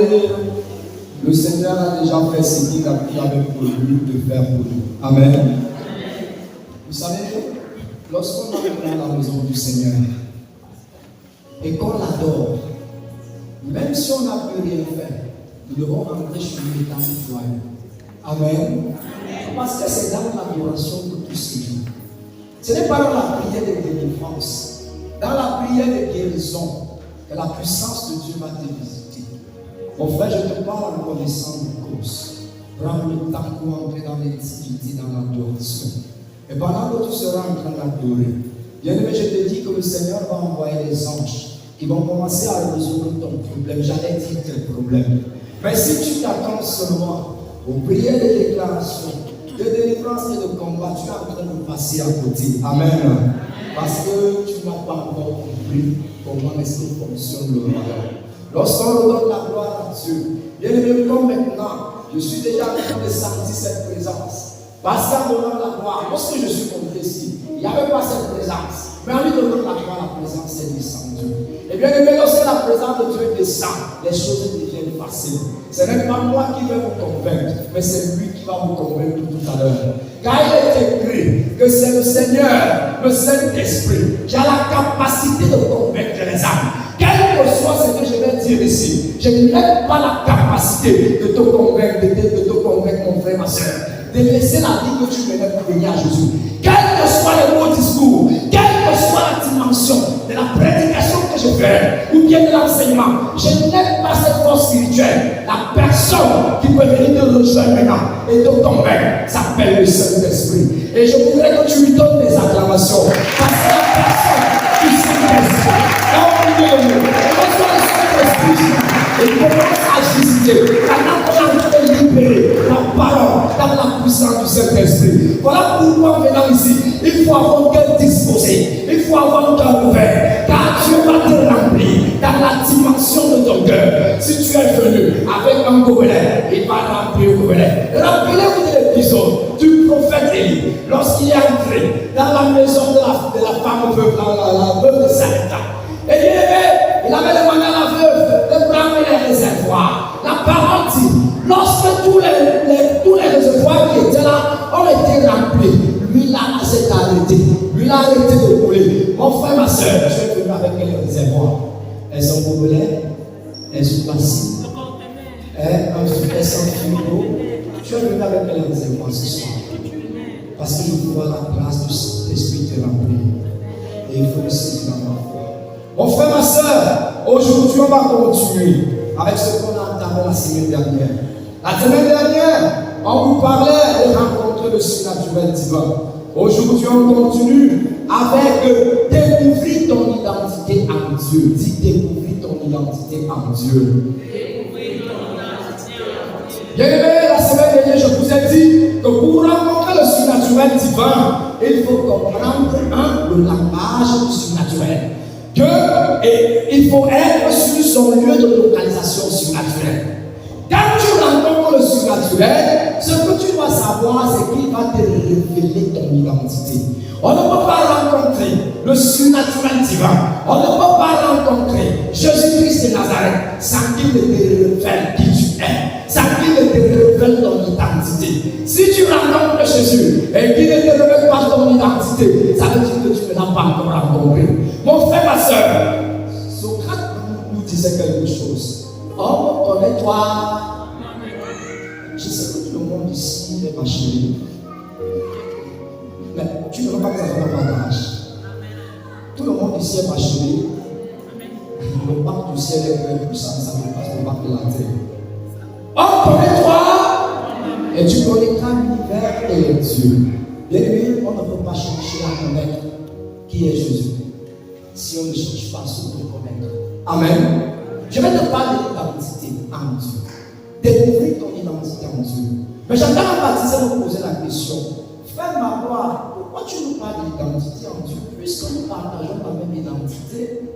croyez, le Seigneur a déjà fait ce qu'il a pris avec pour lui de faire pour nous. Amen. Vous savez, lorsqu'on entre dans la maison du Seigneur et qu'on l'adore, même si on n'a plus rien fait, nous devons rentrer chez lui dans le foyer. Amen. Parce que c'est dans l'adoration que tout se joue. Ce n'est pas dans la prière de délivrance, dans la prière de guérison, que la puissance de Dieu va te visiter. Mon frère, je te parle en connaissant de cause. Prends le temps pour entrer dans l'intimité, dans l'adoration. Et pendant que tu seras en train d'adorer, bien aimé, je te dis que le Seigneur va envoyer des anges qui vont commencer à résoudre ton problème. J'allais dire tes problèmes. Mais si tu t'attends seulement aux prières de déclaration, de délivrance et de combat, tu es en train de passer à côté. Amen. Parce que tu n'as pas encore compris comment est-ce que fonctionne le royaume. Lorsqu'on redonne la gloire à Dieu, bien aimé, comme maintenant, je suis déjà en train de sentir cette présence. Parce qu'en donnant la gloire, lorsque je suis monté ici, il n'y avait pas cette présence. Mais en lui donnant la gloire, la présence est descendue. Et bien aimé, lorsque la présence de Dieu descend, les choses deviennent faciles. Ce n'est pas moi qui vais vous convaincre, mais c'est lui qui va vous convaincre tout à l'heure. Car il est écrit que c'est le Seigneur, le Saint-Esprit, qui a la capacité de convaincre les âmes. Quel que soit ce que je vais dire ici, je n'ai pas la capacité de te convaincre, de te convaincre, mon frère, ma soeur, de laisser la vie que tu menais pour venir à Jésus. Quel que soit le mot discours, quelle que soit la dimension de la prédication que je fais, ou bien de l'enseignement, je n'ai pas cette force spirituelle. La personne qui peut venir te rejoindre maintenant et te convaincre s'appelle le Saint-Esprit. Et je voudrais que tu lui donnes des acclamations. Parce que la personne du Saint-Esprit, reçoit le Saint-Esprit et commence à visiter. Maintenant qu'on est en train de libérer la parole dans la puissance du Saint-Esprit. Voilà pourquoi en venant ici, il faut avoir un cœur disposé, il faut avoir un cœur ouvert, car Dieu va te remplir dans la dimension de ton cœur. Si tu es venu avec un gobelet, il va remplir le gobelet. Rappelez-vous de l'épisode du prophète Élie, lorsqu'il est entré dans la maison de la femme veuve, la veuve de Sarepta. Et il avait demandé à la veuve de prendre les réservoirs. La parole dit, lorsque tous les réservoirs qui étaient là ont été remplis, lui là s'est arrêté. Lui là a arrêté de couler. Mon frère, ma soeur, tu es venu avec les réservoirs. Elles sont gobelet, elles sont passives. Elles sont frigo. Tu es venu avec les réservoirs ce soir. Parce que je vois la grâce du Saint-Esprit te remplir. Et il faut le saisir dans ma foi. Mon frère, ma soeur, aujourd'hui on va continuer avec ce qu'on a entamé la semaine dernière. La semaine dernière, on vous parlait de rencontrer le surnaturel divin. Aujourd'hui, on continue avec découvrir ton identité en Dieu. Dis découvrir ton identité en Dieu. Bien aimé, la semaine dernière, je vous ai dit que pour rencontrer le surnaturel divin, il faut comprendre le langage du surnaturel. Il faut être sur son lieu de localisation surnaturelle. Quand tu rencontres le surnaturel, ce que tu dois savoir, c'est qu'il va te révéler ton identité. On ne peut pas rencontrer le surnaturel divin. On ne peut pas rencontrer Jésus-Christ de Nazareth sans qu'il ne te révèle qui tu es, sans qu'il ne te révèle ton identité. Si tu rencontres Jésus et qu'il ne te révèle pas ton identité, ça veut dire que tu ne l'as pas encore rencontré. Mon frère, ma soeur, Socrate nous disait quelque chose. Homme, connais-toi. Je sais que tout le monde ici est bachelier. Mais tu ne veux pas que ça ne soit pas d'âge. Tout le monde ici est bachelier. Le bac du ciel est très puissant, ça ne passe le bac de la terre. Homme, connais-toi. Et tu connaîtras l'univers et les dieux. Bien aimé, on ne peut pas chercher à connaître qui est Jésus si on ne cherche pas à se connaître. Amen. Je vais te parler de l'identité en Dieu. Découvrir ton identité en Dieu. Mais j'entends un baptisé me poser la question. Frère Marois, pourquoi tu nous parles de l'identité en Dieu puisque nous partageons la même identité?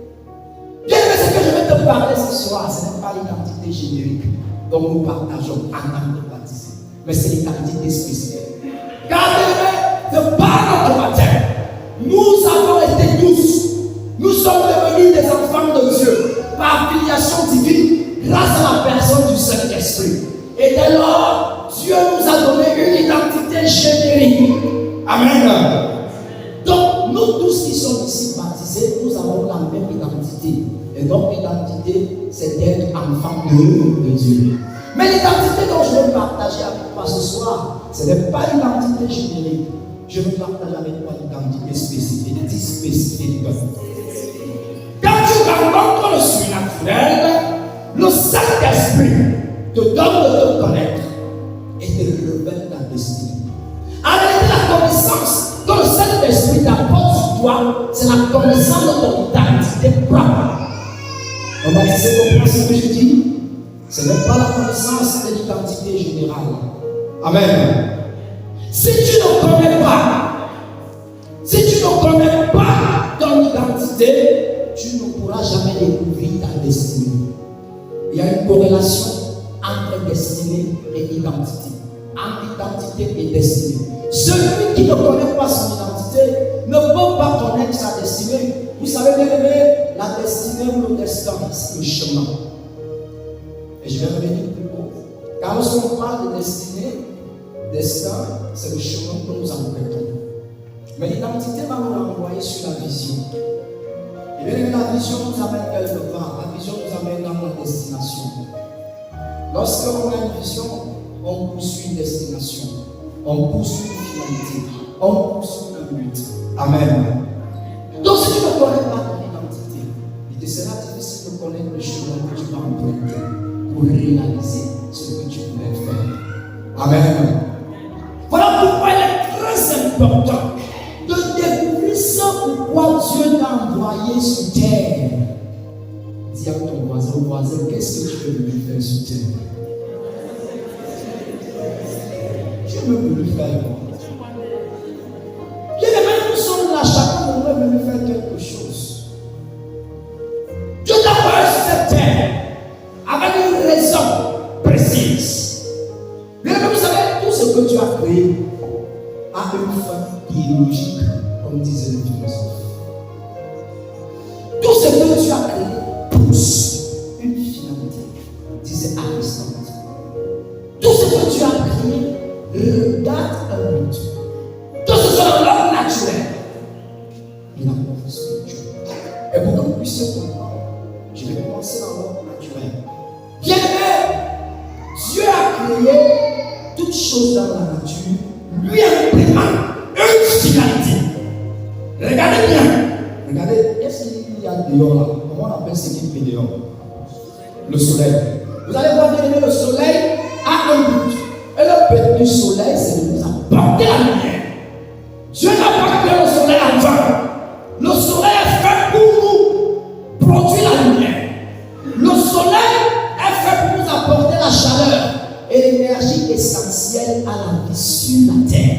Bien que ce que je vais te parler ce soir, ce n'est pas l'identité générique dont nous partageons en tant que baptisé, mais c'est l'identité spécifique. Car de par notre baptême, nous avons été tous, nous sommes devenus des enfants de Dieu par filiation divine grâce à la personne du Amen. Donc, nous tous qui sommes ici baptisés, nous avons la même identité. Et donc, l'identité, c'est d'être enfant de Dieu. Mais l'identité dont je veux partager avec toi ce soir, ce n'est pas l'identité générique. Je veux partager avec toi l'identité spécifique, dit spécifique. Quand tu rencontres le surnaturel, le Saint-Esprit te donne de te connaître et te révèle ta destinée. En réalité, la connaissance que le Saint-Esprit t'apporte sur toi, c'est la connaissance de ton identité propre. On va essayer de comprendre ce que je dis. Ce n'est pas la connaissance de l'identité générale. Amen. Si tu ne connais pas ton identité, tu ne pourras jamais découvrir ta destinée. Il y a une corrélation entre destinée et identité. Entre identité et destinée. Celui qui ne connaît pas son identité ne peut pas connaître sa destinée. Vous savez bien aimé, la destinée ou le destin, c'est le chemin. Et je vais revenir plus haut. Car lorsqu'on parle de destinée, destin, c'est le chemin que nous empruntons. Mais l'identité va nous renvoyer sur la vision. Et bien la vision nous amène quelque part. La vision nous amène dans la destination. Lorsqu'on a une vision, on poursuit une destination. On poursuit une finalité. On poursuit un but. Amen. Donc si tu ne connais pas ton identité, il te sera difficile de connaître le chemin que tu vas emprunter pour réaliser ce que tu voulais faire. Amen. Voilà pourquoi il est très important de découvrir ce pourquoi Dieu t'a envoyé sur terre. Dis à ton voisin, qu'est-ce que tu veux venu faire sur terre? Tu veux venu faire quoi? Bien aimé, nous sommes là, chacun de nous est venu faire quelque chose. Dieu t'a envoyé sur cette terre avec une raison précise. Bien aimé, vous savez, tout ce que tu as créé a une fin biologique, comme disaient les philosophes. Tout ce que tu as créé pousse une finalité, disait Aristote. Tout ce que tu as créé regarde un but. Tout ce soit dans l'ordre naturel. Il a professé Dieu. Et pour que vous puissiez comprendre, je vais commencer dans l'ordre naturel. Bien aimé, Dieu a créé toutes choses dans la nature, lui imprimant une finalité. Regardez bien. Regardez, qu'est-ce qu'il y a dehors là? Comment on appelle ce qui fait dehors? Le soleil. Vous allez voir bien aimé, le soleil a un but. Et le but du soleil, c'est de nous apporter la lumière. Dieu n'a pas créé le soleil en vain. Le soleil est fait pour nous produire la lumière. Le soleil est fait pour nous apporter la chaleur et l'énergie essentielle à la vie sur la terre.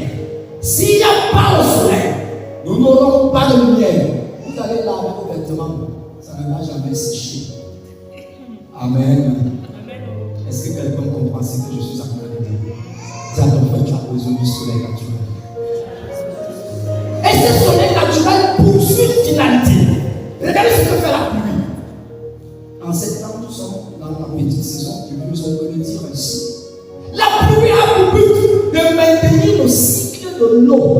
S'il n'y a pas le soleil, nous n'aurons pas de lumière. Vous allez laver vos vêtements, ça ne va jamais sécher. Amen. Est-ce que quelqu'un comprend ce que je suis en train de dire? Dis à ton frère, tu as besoin du soleil naturel. Et ce soleil naturel poursuit une finalité. Regardez ce que fait la pluie. En septembre, nous sommes dans la petite saison, nous on peut le dire ainsi. La pluie a pour but de maintenir le cycle de l'eau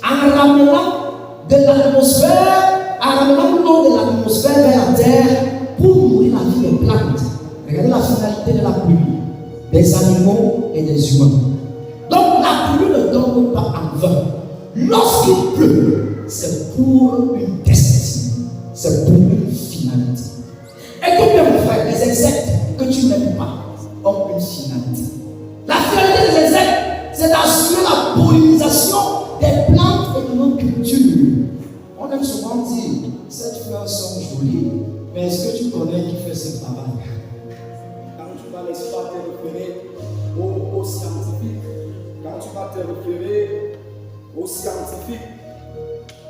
en ramenant de l'atmosphère, en ramenant l'eau de l'atmosphère vers la terre pour nourrir la vie des plantes. Regardez la finalité de la pluie, des animaux et des humains. Donc la pluie ne tombe pas en vain. Lorsqu'il pleut, c'est pour une destinée, c'est pour une finalité. Écoute bien mon frère, les insectes que tu n'aimes pas ont une finalité. La finalité des insectes, c'est d'assurer la pollinisation des plantes et de nos cultures. On aime souvent dire, ces fleurs sont jolies, mais est-ce que tu connais qui fait ce travail? Quand tu vas n'est-ce pas te référer aux scientifiques, quand tu vas te référer aux scientifiques,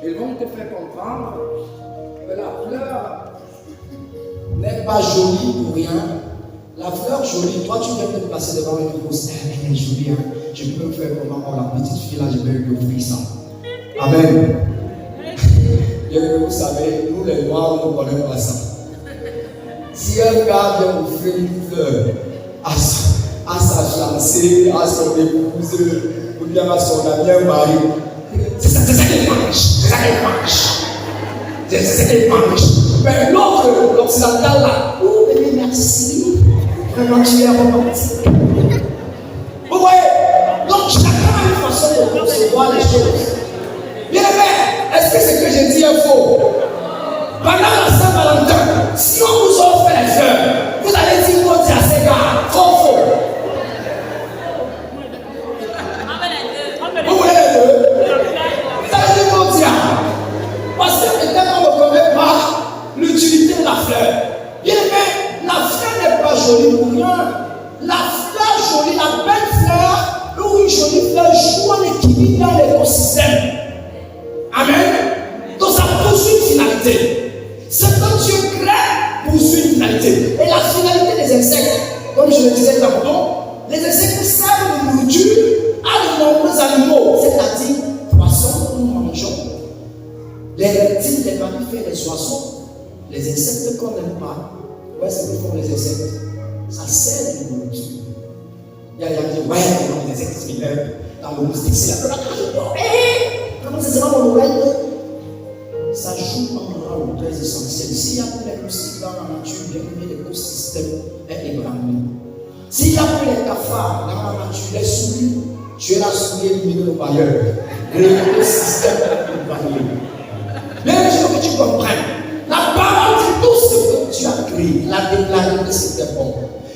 ils vont te faire comprendre que la fleur n'est pas jolie pour rien. La fleur jolie, toi tu viens de te placer devant une grosse, elle est jolie, hein? Je peux me faire comment? Oh, la petite fille là, je vais lui offrir ça. Amen. Et vous savez, nous les noirs, on ne connaît pas ça. Si un gars vient offrir une fleur à sa fiancée, à son épouse, ou bien à son ami, un mari, c'est ça qu'il mange. C'est ça qu'il mange. C'est ça qu'il mange. Mais l'autre, l'occidental là, oh bébé, merci. Vraiment, tu es romantique. Vous voyez? Donc, chacun a une façon de concevoir les choses. Bien aimé, est-ce que ce que je dis est faux? Pendant la Saint-Valentin, si on vous offre les fleurs, vous allez dire qu'on dit à ces gars, faux. Vous voulez les deux? Vous allez dire qu'on dit à. Parce que peut-être on ne connaît pas l'utilité de la fleur. Bien aimé, la fleur n'est pas jolie pour rien. La fleur jolie, la belle fleur, ou une jolie fleur joue un équilibre dans l'écosystème. Amen. Donc ça poursuit une finalité. Ce que Dieu crée poursuit une finalité. Et la finalité des insectes, comme je le disais tantôt, les insectes servent de nourriture à de nombreux animaux, c'est-à-dire poissons que nous mangeons, les reptiles, les mammifères, les oiseaux, les insectes qu'on n'aime pas. Où est-ce que font les insectes? Ça sert de nourriture. Il y a des gens qui disent, ouais, les insectes similaires, dans le moustique, c'est la comment ça sera mon oreille? Ça joue un rôle très essentiel. S'il y a plus les moustiques dans la nature, bien que l'écosystème est ébranlé. S'il y a plus les cafards dans la nature, les souris, tu es la souris éliminée au bailleur. L'écosystème est ébranlé. Mais je veux que tu comprennes. La parole dit tout ce que tu as créé. Il a déclaré que c'était bon.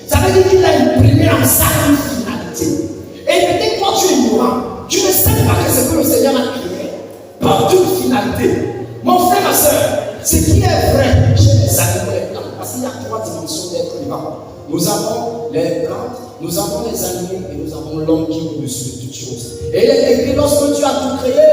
Ça veut dire qu'il a imprimé en ça une finalité. Et peut-être toi tu es ignorant. Tu ne sais pas que ce que le Seigneur a créé porte une finalité. Mon frère, ma soeur, ce qui est vrai chez les animaux et les plantes, parce qu'il y a trois dimensions d'être vivant. Nous avons les plantes, nous avons les animaux et nous avons l'homme qui est au-dessus de toutes choses. Et il est écrit, lorsque Dieu a tout créé,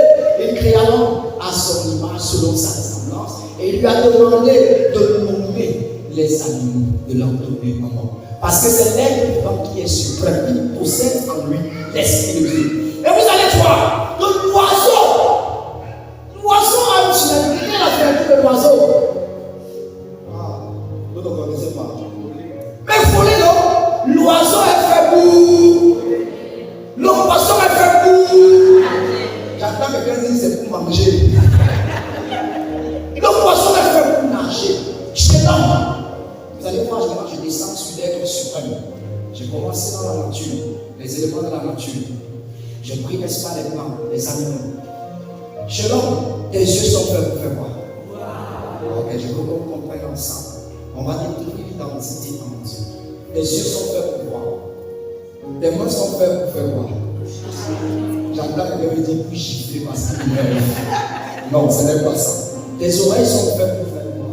il créa l'homme à son image, selon sa ressemblance. Et il lui a demandé de nommer les animaux, de leur donner un nom. Parce que c'est l'être vivant qui est suprême, il possède en lui l'esprit de Dieu. Et vous allez voir que l'oiseau a une finalité. Quelle est la finalité de l'oiseau? Ah, vous ne connaissez pas. Mais voler, non? L'oiseau est fait pour. Le poisson est fait pour. J'entends quelqu'un dire c'est pour manger. Le poisson est fait pour nager. Chez l'homme, vous allez voir, je descends sur l'être suprême. J'ai commencé dans la nature, les éléments de la nature. J'ai pris, n'est-ce pas, les plantes, les animaux. Chez l'homme, tes yeux sont faits pour faire quoi? Ok, je veux qu'on comprenne ensemble. On va découvrir l'identité en Dieu. Tes yeux sont faits pour voir. Tes mains sont faites pour faire quoi? J'entends quelqu'un me dire pour gifler parce qu'il meurt. Non, ce n'est pas ça. Tes oreilles sont faites pour faire quoi?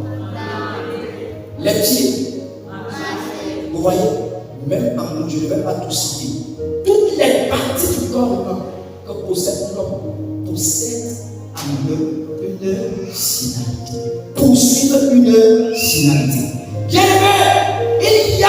Les pieds. Vous voyez, même en nous, je ne vais pas tout citer. Toutes les parties du corps humain que possède l'homme possèdent une finalité. Poursuivre une finalité. Bien aimé, il y a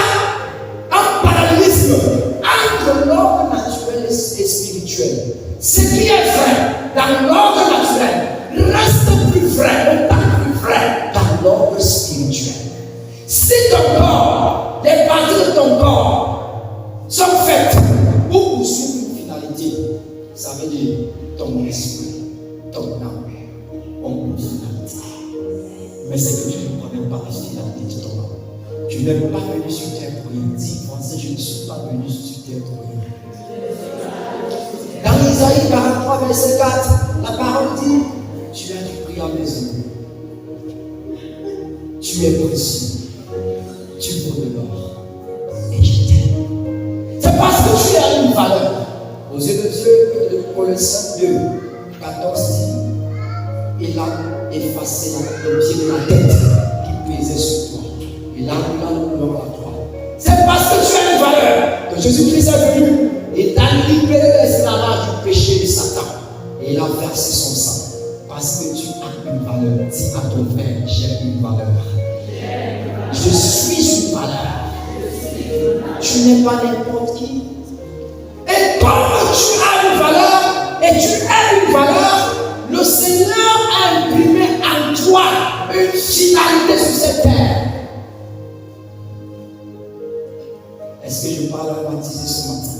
un parallélisme entre l'ordre naturel et spirituel. Ce qui est vrai dans l'ordre naturel reste plus vrai, autant plus vrai dans l'ordre spirituel. Si ton corps, les parties de ton corps sont faites pour poursuivre une finalité, ça veut dire ton esprit, ton âme ont une finalité. Mais c'est que tu ne connais pas la finalité de ton âme. Tu n'es pas venu sur terre pour rien. Dis, pensez, je ne suis pas venu sur terre pour rien. Dans Isaïe 43, verset 4, la parole dit, tu as du prix à mes yeux. Tu es précieux. Tu vaux de l'or. Et je t'aime. C'est parce que tu as une valeur. Aux yeux de Dieu, de Colossiens 2, 14 dit, il a effacé le pied de la tête qui pesait sur toi. Il a mis l'or à toi. C'est parce que tu as une valeur que Jésus-Christ est venu et t'a libéré de l'esclavage du péché de Satan. Et il a versé son sang. Parce que tu as une valeur. Dis à ton frère, j'ai une valeur. Je suis une valeur. Tu n'es pas n'importe qui. Et comme tu as une valeur et tu as une valeur, le Seigneur a imprimé en toi une finalité sur cette terre. Est-ce que je parle à baptiser ce matin?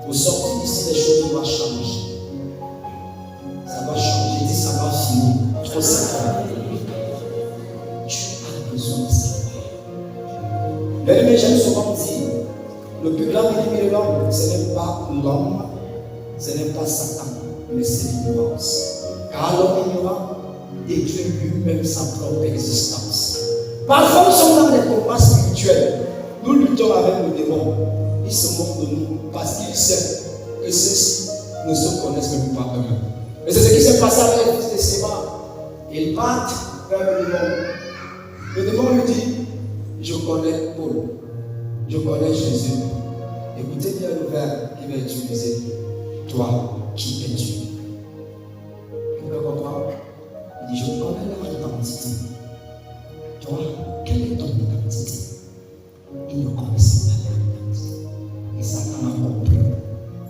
Vous sortez d'ici, les choses doivent changer. ton savoir. Tu as besoin de savoir. Bien-aimé, j'aime souvent dire, le plus grand ennemi de l'homme, ce n'est pas l'homme, ce n'est pas Satan, mais c'est l'ignorance. Car l'homme ignorant détruit lui-même sa propre existence. Parfois, nous sommes dans des combats spirituels. Nous luttons avec le démon. Il se moque de nous parce qu'il sait que ceux-ci ne se connaissent même pas eux-mêmes. Et c'est ce qui s'est passé avec les fils de Séba. Ils partent vers le démon. Le démon lui dit, je connais Paul, je connais Jésus. Écoutez bien le verbe qu'il va utiliser. Toi, qui es-tu? Vous pouvez comprendre? Il dit, je connais leur identité. Toi, quelle est ton identité? Il ne connaissait pas leur identité. Et Satan a compris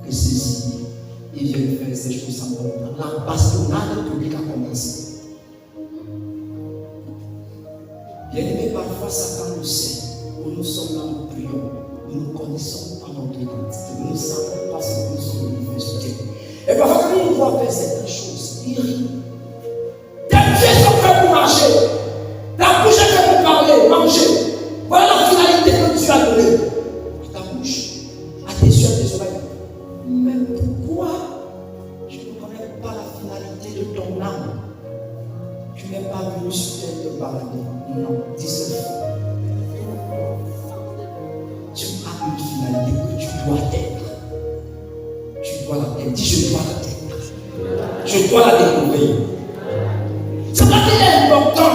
que ceci, il vient faire ces choses sans comprendre. La bastonnade publique a commencé. Bien-aimé, parfois Satan nous sait, où nous sommes là, nous prions, nous ne connaissons pas notre identité, nous ne savons pas ce que nous sommes venus faire. Et parfois, quand nous voit faire certaines choses, il rit. Tes pieds sont faits pour marcher, ta bouche est faite pour parler, manger. Voilà la finalité que Dieu a donnée à ta bouche, à tes yeux, à tes oreilles. Mais pourquoi tu ne connais pas la finalité de ton âme? Tu n'es pas venu sur terre te balader. Non, dis cela. Tu as une finalité que tu dois être. Tu dois l'atteindre. Dis, je dois l'atteindre. Je dois la découvrir. C'est pour ça qu'il est important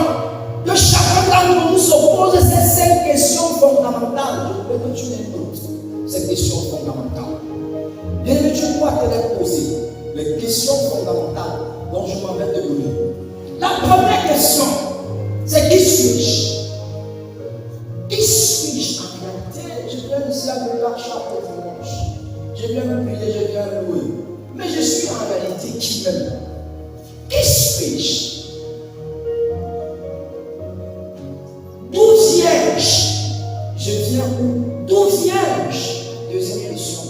que chacun d'entre nous se pose ces 5 questions fondamentales. Je veux que tu les notes. Ces questions fondamentales. Bien que tu dois te les poser. Les questions fondamentales dont je m'en vais te donner. La première question, c'est qui suis-je? Qui suis-je en réalité? Je viens ici à me lâcher après dimanche. Je viens me prier, je viens louer. Mais je suis en réalité qui même? Qui suis-je? D'où viens-je? Je viens où? D'où viens-je? Deuxième question.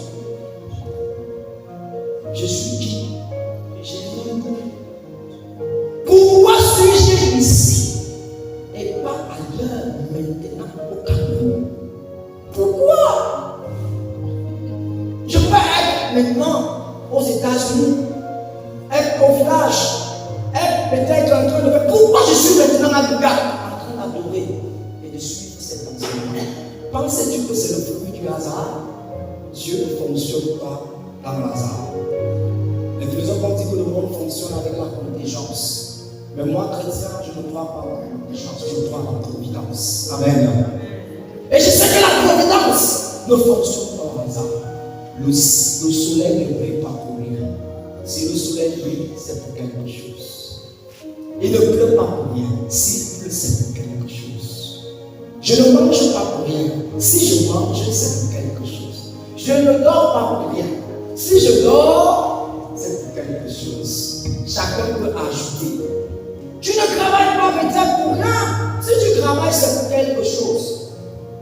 Je suis qui? Je viens d'où? Pourquoi suis-je ici et pas ailleurs maintenant au Cameroun? Pourquoi? Je peux être maintenant aux États-Unis, être au village, être peut-être en train de faire. Pourquoi je suis maintenant à Dubaï, en train d'adorer et de suivre cet enseignement? Pensez-tu que c'est le fruit du hasard? Dieu ne fonctionne pas dans le hasard. Les philosophes ont dit que le monde fonctionne avec la contingence. Mais moi, chrétien, je ne crois pas en contingence, je crois en providence. Amen. Et je sais que la providence ne fonctionne pas au hasard. Le soleil ne brille pas pour rien. Si le soleil brille, c'est pour quelque chose. Il ne pleut pas pour rien. S'il pleut, c'est pour quelque chose. Je ne mange pas pour rien. Si je mange, c'est pour quelque chose. Je ne dors pas pour rien. Si je dors, c'est pour quelque chose. Chacun peut ajouter. Tu ne travailles pas peut-être pour rien. Si tu travailles, c'est pour quelque chose.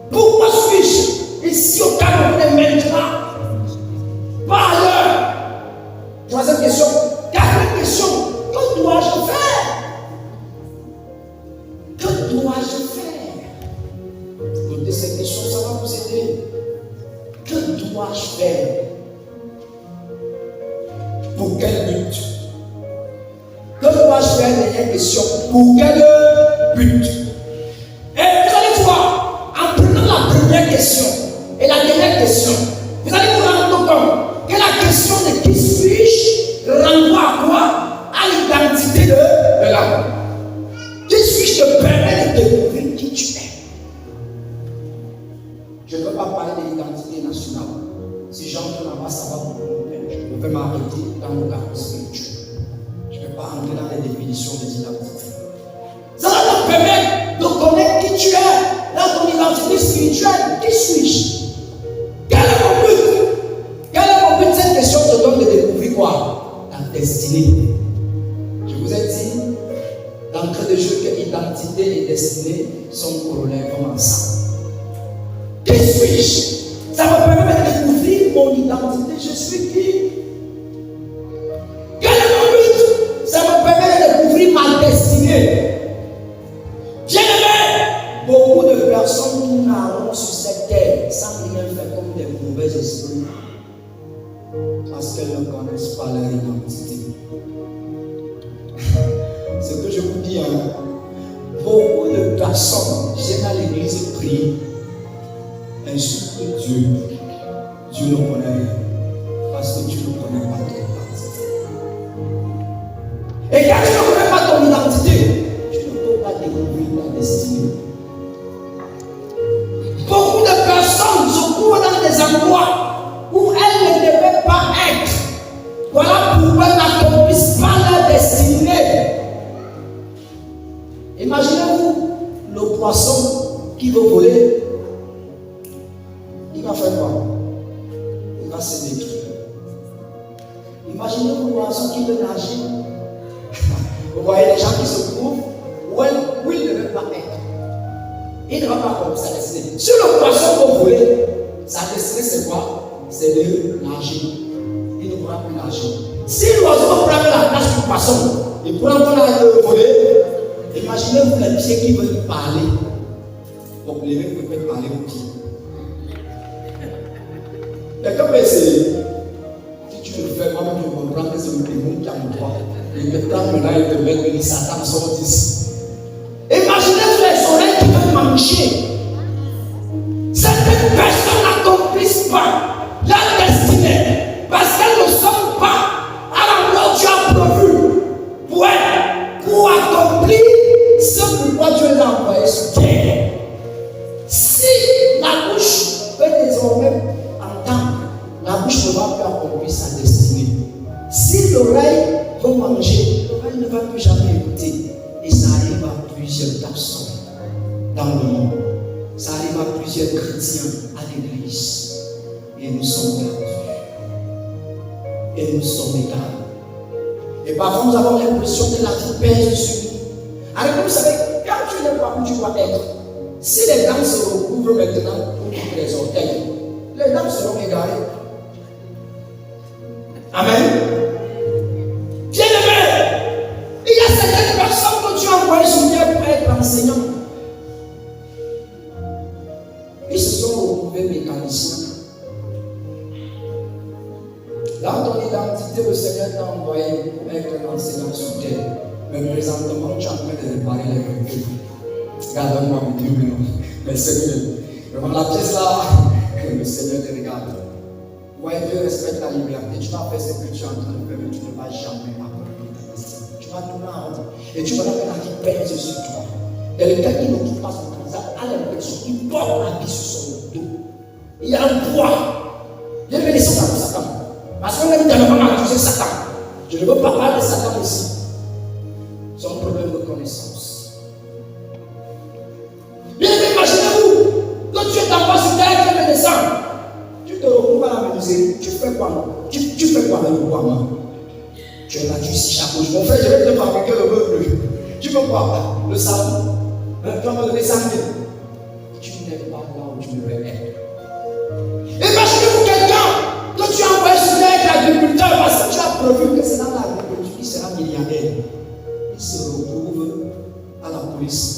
Pourquoi suis-je ici au Cameroun et maintenant? Pas ailleurs. Troisième question. Quatrième question. Que dois-je faire? Que dois-je faire? Notez cette question, ça va vous aider. Que dois-je faire? Pour quel but? Que dois-je faire? Dernière question. Pour quel but? Et vous allez voir, en prenant la première question et la dernière question, vous allez vous rendre compte que la question de qui suis-je renvoie à quoi? À l'identité de l'homme. Qui suis-je te permet de découvrir qui tu es. Je ne veux pas parler de l'identité nationale. Si j'entre là-bas, ça va beaucoup me perdre. Je vais m'arrêter dans le cadre spirituel. Je ne vais pas entrer dans les définitions des identités. Ça va te permettre de connaître qui tu es dans ton identité spirituelle. Qui suis-je? Quel est mon but? Quel est mon but? Cette question te donne de découvrir quoi? Ta destinée. Je vous ai dit d'entrée de jeu que identité et destinée sont corollaires comme ensemble. Qui suis-je? Ça me permet de découvrir mon identité. Je suis qui? Quel est mon but? Ça me permet de découvrir ma destinée. sentinelles fait comme des mauvais esprits parce qu'elles ne connaissent pas leur identité. Ce que je vous dis, beaucoup de personnes viennent à l'église prier, insultent Dieu. Dieu ne connaît rien parce que tu ne connais pas ton identité. Et quand tu ne connais pas ton identité, tu ne peux pas découvrir ta destinée. Beaucoup de personnes se trouvent dans des endroits où elles ne devaient pas être. Voilà pourquoi elles n'accomplissent pas leur destinée. Imaginez-vous le poisson qui veut voler. Il va faire quoi? Il va se détruire. Imaginez-vous le poisson qui veut nager. Vous voyez les gens qui se trouvent où il ne veut pas être. Il ne va pas accomplir sa destinée. Si le poisson veut voler, sa destinée c'est quoi? C'est de nager. Il ne pourra plus nager. Si l'oiseau prend la place du poisson, il pourra pas voler. Imaginez-vous les pieds qui veulent parler. Donc les mecs peuvent parler aux pieds. Quelqu'un peut essayer. Si tu le fais, moi-même je comprends que c'est le démon qui a en toi. Et maintenant, il te met que les Satan sortissent. Imaginez-vous les oreilles qui veulent manger. Certaines personnes n'accomplissent pas leur destinée parce qu'elles ne sont pas à l'endroit où tu as prévu pour accomplir ce pourquoi Dieu l'a envoyé sur terre. Si la bouche peut désormais entendre, la bouche ne va plus accomplir sa destinée. Si l'oreille veut manger, l'oreille ne va plus jamais écouter. Et ça arrive à plusieurs personnes dans le monde. Ça arrive à plusieurs chrétiens à l'église. Et nous sommes perdus. Et nous sommes égarés. Et parfois nous avons l'impression que la vie pèse sur nous. Alors vous savez, quand tu n'es pas où tu dois être, si les dames se recouvrent maintenant pour les orteils, les dames seront égarées. Amen. Bien-aimé, il y a certaines personnes que tu as envoyées sur terre pour être enseignant. Ils se sont retrouvés mécaniciens. Dans ton identité, le Seigneur t'a envoyé pour être un enseignant sur terre. Mais présentement, tu es en train de réparer les véhicules. Regarde-moi, Dieu, mais Seigneur, vraiment la pièce là, le Seigneur te regarde. Ouais, Dieu respecte ta liberté. Tu vas faire ce que tu es en train de faire, mais tu ne vas jamais accomplir ta destinée. Tu vas tourner en rond et tu vas la faire la vie pèse sur toi. Quelqu'un qui ne trouve pas son candidat a l'impression qu'il porte la vie sur son dos. Il y a un poids. Je vais laisser ça pour Satan. Parce qu'on aime tellement accuser Satan. Je ne veux pas parler de Satan ici. C'est un problème de connaissance. Bien, imaginez-vous que tu es en bas sur terre, tu veux descendre. Tu te retrouves à la menuiserie. Tu fais quoi? Tu fais quoi avec le bois? Tu es là, tu chaque jour. Mon frère, je vais te fabriquer le meuble. Tu veux quoi? Le salon. Tu vas me donner 100 000. Tu n'es pas là où tu devrais être. Imaginez-vous quelqu'un que tu as envoyé sur terre, l'agriculteur, parce que tu as prévu que c'est dans l'agriculture qu'il sera milliardaire. Il se retrouve à la police.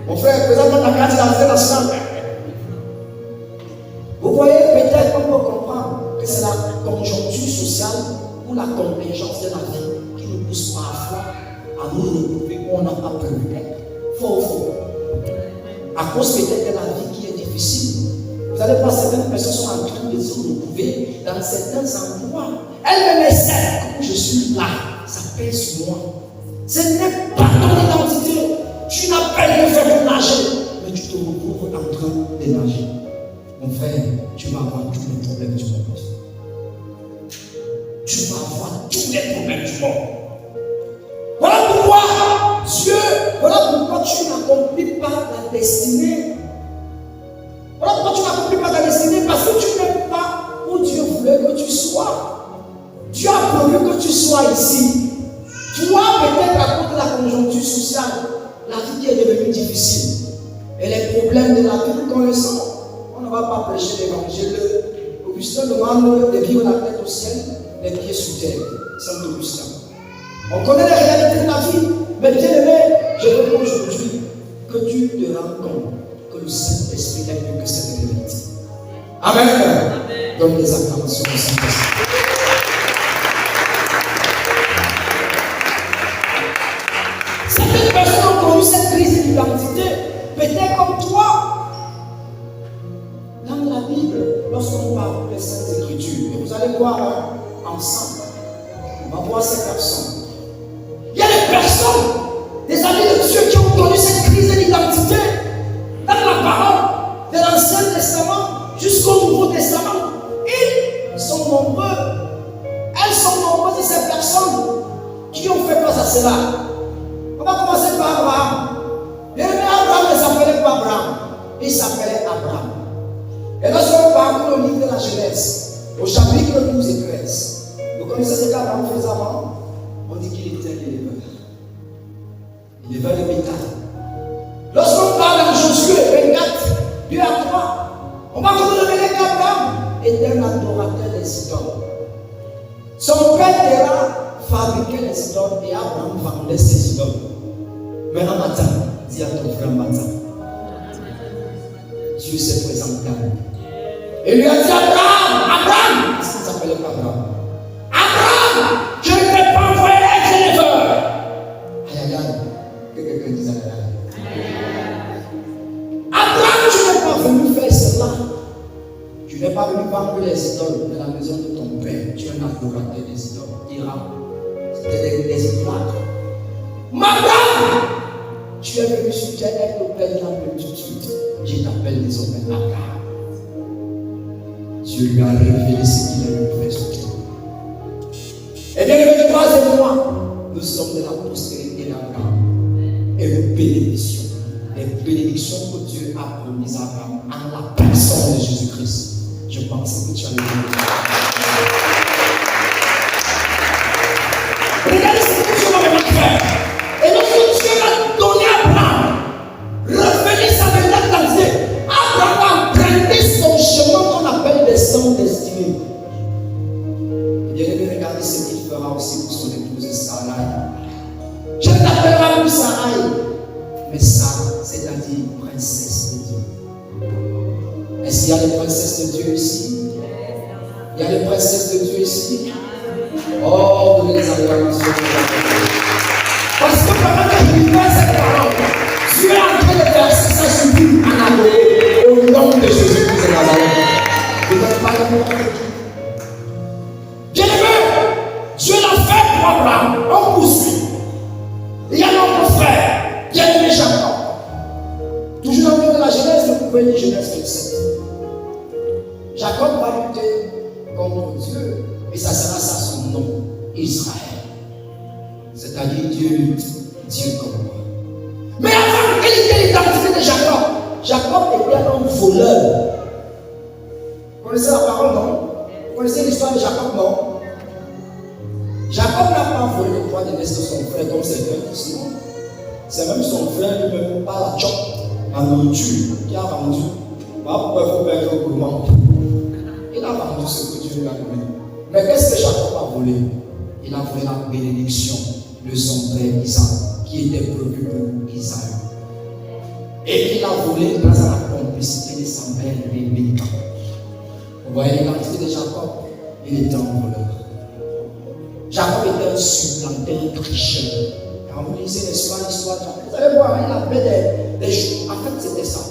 Mon frère, présentement ta carte d'identité nationale. Vous voyez, peut-être qu'on peut comprendre que c'est la conjoncture sociale ou la contingence de la vie qui nous pousse parfois à nous retrouver où on n'a pas prévu d'être. Faux. À cause peut-être de la vie qui est difficile. Vous allez voir, certaines personnes sont en train de se retrouver dans certains endroits. Elles me essaient, comme je suis là, ça pèse sur moi. Ce n'est pas ton identité. Tu n'as pas rien fait pour nager, mais tu te retrouves en train de nager. Mon frère, tu vas avoir tous les problèmes du monde. Tu vas avoir tous les problèmes du monde. Voilà pourquoi tu n'accomplis pas ta destinée. Voilà pourquoi tu n'accomplis pas ta destinée, parce que tu n'es pas où Dieu voulait que tu sois. Dieu a prévu que tu sois ici. Toi, peut-être à cause de la conjoncture sociale, la vie qui est devenue difficile, et les problèmes de la vie que nous connaissons, on ne va pas prêcher l'évangile. Augustin demande de vivre la tête au ciel, les pieds sous terre. Saint Augustin. On connaît les réalités de la vie, mais bien aimé, je veux aujourd'hui que tu te rends compte que le Saint-Esprit n'est plus que cette réalité. Amen. Donne des acclamations au Saint-Esprit. Certaines personnes ont connu cette crise d'identité, peut-être comme toi. Dans la Bible, lorsqu'on parle des Saintes Écritures, et vous allez voir ensemble, on va voir ces personnes. Il y a des personnes, des amis de Dieu qui ont connu cette crise d'identité dans la parole de l'Ancien Testament jusqu'au Nouveau Testament. Ils sont nombreux. Elles sont nombreuses, ces personnes qui ont fait face à cela. On va commencer par Abraham. Abraham ne s'appelait pas Abraham, il s'appelait Abraham. Et lorsqu'on parle au livre de la Genèse, au chapitre 12 et 13, vous connaissez ce qu'Abraham faisait avant? On dit qu'il était éleveur. Il élevait le bétail. Lorsqu'on parle en Josué 24, 2 à 3, on va vous révéler qu'Abraham était un adorateur des idoles. Son père Terah fabriquait les idoles et Abraham vendait ses idoles. Mais un matin, dis à ton frère matin, Dieu s'est présenté à lui. Et lui a dit Abraham, est-ce qu'il s'appelait pas Abraham? Abraham, je ne t'ai pas envoyé être éleveur. Aïe aïe aïe, que quelqu'un dise aïe aïe. Abraham, tu n'es pas venu faire cela. Tu n'es pas venu vendre les idoles de la maison de ton père. Tu es un adorateur des idoles. C'était des idoles. Abraham, tu es venu sur terre être le père de la multitude. Je t'appelle désormais Abraham. Dieu lui a révélé ce qu'il a fait sur terre. Et bien, le troisième mois, nous sommes de la postérité d'Abraham. Et nous bénéficions des bénédictions que Dieu a promises à Abraham en la personne de Jésus-Christ. Je pense que tu as le bénéfice. Regardez ce que Dieu va faire. Et lorsque Dieu a donné à Abraham, révélé sa véritable identité, Abraham prenait son chemin qu'on appelle des sons destinés. Et bien, regardez ce qu'il fera aussi pour son épouse Sarai. Je ne t'appellerai plus Sarai, mais Sarah, c'est-à-dire princesse de Dieu. Est-ce qu'il y a des princesses de Dieu ici? Il y a des princesses de Dieu ici? Oh, donnez les acclamations. Parce que pendant que je vivais cette parole, Dieu est en train de verser sa subie en adoré au nom de Jésus-Christ de Nazareth. Vous n'êtes pas le monde. Bien-aimé, Dieu l'a fait pour Abraham. On poursuit. Il y a notre frère, bien-aimé Jacob. Toujours dans le livre de la Genèse, vous pouvez lire Genèse 27. Jacob va lutter contre Dieu et ça sera ça son nom, Israël. C'est-à-dire Dieu lutte, Dieu combat. Mais avant, quelle était l'identité de Jacob? Jacob était un voleur. Vous connaissez la parole, non? Vous connaissez l'histoire de Jacob, non? Jacob n'a pas volé le droit de laisser son frère comme ses frères sinon. C'est même son frère lui-même par la choc, la nourriture, qui a vendu. Pourquoi il faut perdre le gourmand? Il a vendu ce que Dieu lui a donné. Mais qu'est-ce que Jacob a volé? Il a volé la bénédiction de son frère Isaac, qui était prévu pour Isaac. Et il a volé grâce à la complicité de sa mère Rebecca. Vous voyez l'identité de Jacob? Il était un voleur. Jacob était un supplanteur, un tricheur. Quand vous lisez l'histoire de Jacob, vous allez voir, il avait des choses. En fait, c'était ça.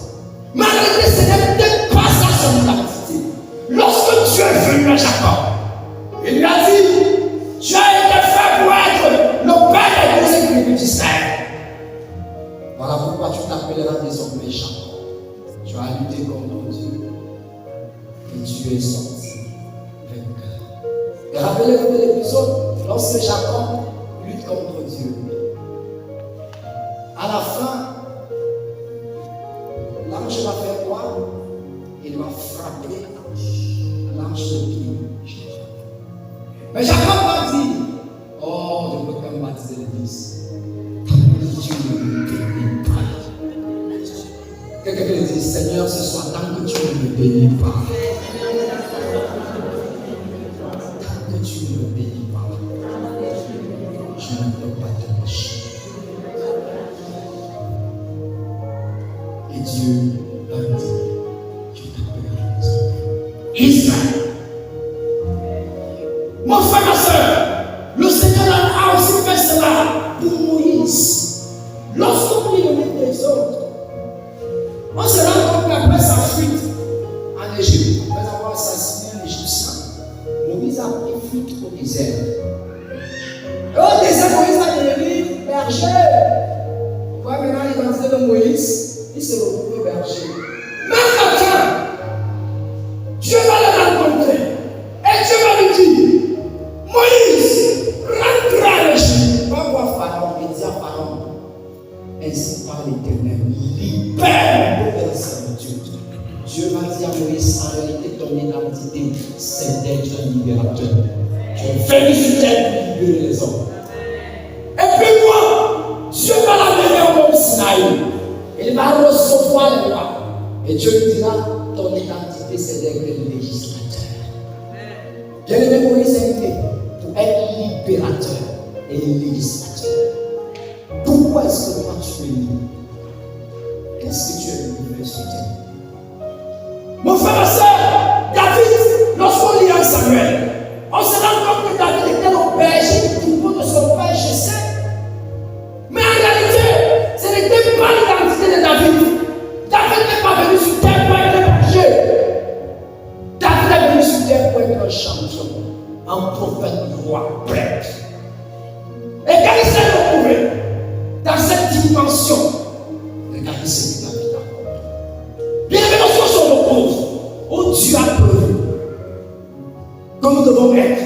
Mais en réalité, ce n'était pas ça son identité. Lorsque Dieu est venu à Jacob, il lui a dit, tu as été fait pour être le père des tribus d'Israël. Voilà pourquoi tu t'appelleras désormais Jacob. Tu as lutté contre Dieu et tu es sorti vainqueur. Et rappelez-vous de l'épisode lorsque Jacob lutte contre Dieu. À la fin, l'ange va faire quoi? Il va frapper l'ange de pied. Mais Jacob va dire, oh, je peux quand même baptiser l'église. Dieu ne me bénit pas. Quelqu'un dit, Seigneur, ce soir, tant que tu ne me bénis pas, tant que tu ne me bénis pas, je ne peux pas te lâcher. Et Dieu a dit, je t'appellerai désormais Israël. Mon frère, ma soeur, le Seigneur a aussi fait cela pour Moïse. Lorsqu'on lit le livre des autres, on se rend compte qu'après sa fuite en Égypte, après avoir assassiné un Égyptien, Moïse a pris fuite au désert. Et au désert, Moïse a devenu berger. Vous voyez maintenant l'identité de Moïse, il se retrouve berger. Mais maintenant, Dieu va le rencontrer et Dieu va lui dire, Moïse, rentre à l'Égypte. Va voir Pharaon et dire à Pharaon, ainsi par l'Éternel, libère de la servitude. Dieu va dire à Moïse, en réalité, ton identité, c'est d'être un libérateur. Tu es venu sur terre pour libérer les hommes. Et puis moi, Dieu va l'amener au mont Sinaï. Il va recevoir les lois. Et Dieu lui dira, ton identité, c'est d'être le législateur. Bien-aimé, Moïse est né pour être libérateur et législateur. Pourquoi est-ce que toi tu es né? Qu'est-ce que tu es venu faire sur terre? Mon frère, ma soeur, David, lorsqu'on lit en Samuel, on se rend compte que David était le berger du troupeau de son père Jessé. Mais en réalité, ce n'était pas l'identité de David. David n'est pas venu sur terre pour être berger. David est venu sur terre pour être un champion, un prophète, roi, prêtre. Et quand il s'est retrouvé dans cette dimension, regardez ce que David a accompli. Bien évidemment, lorsqu'on se retrouve où Dieu a prévu que nous devons être,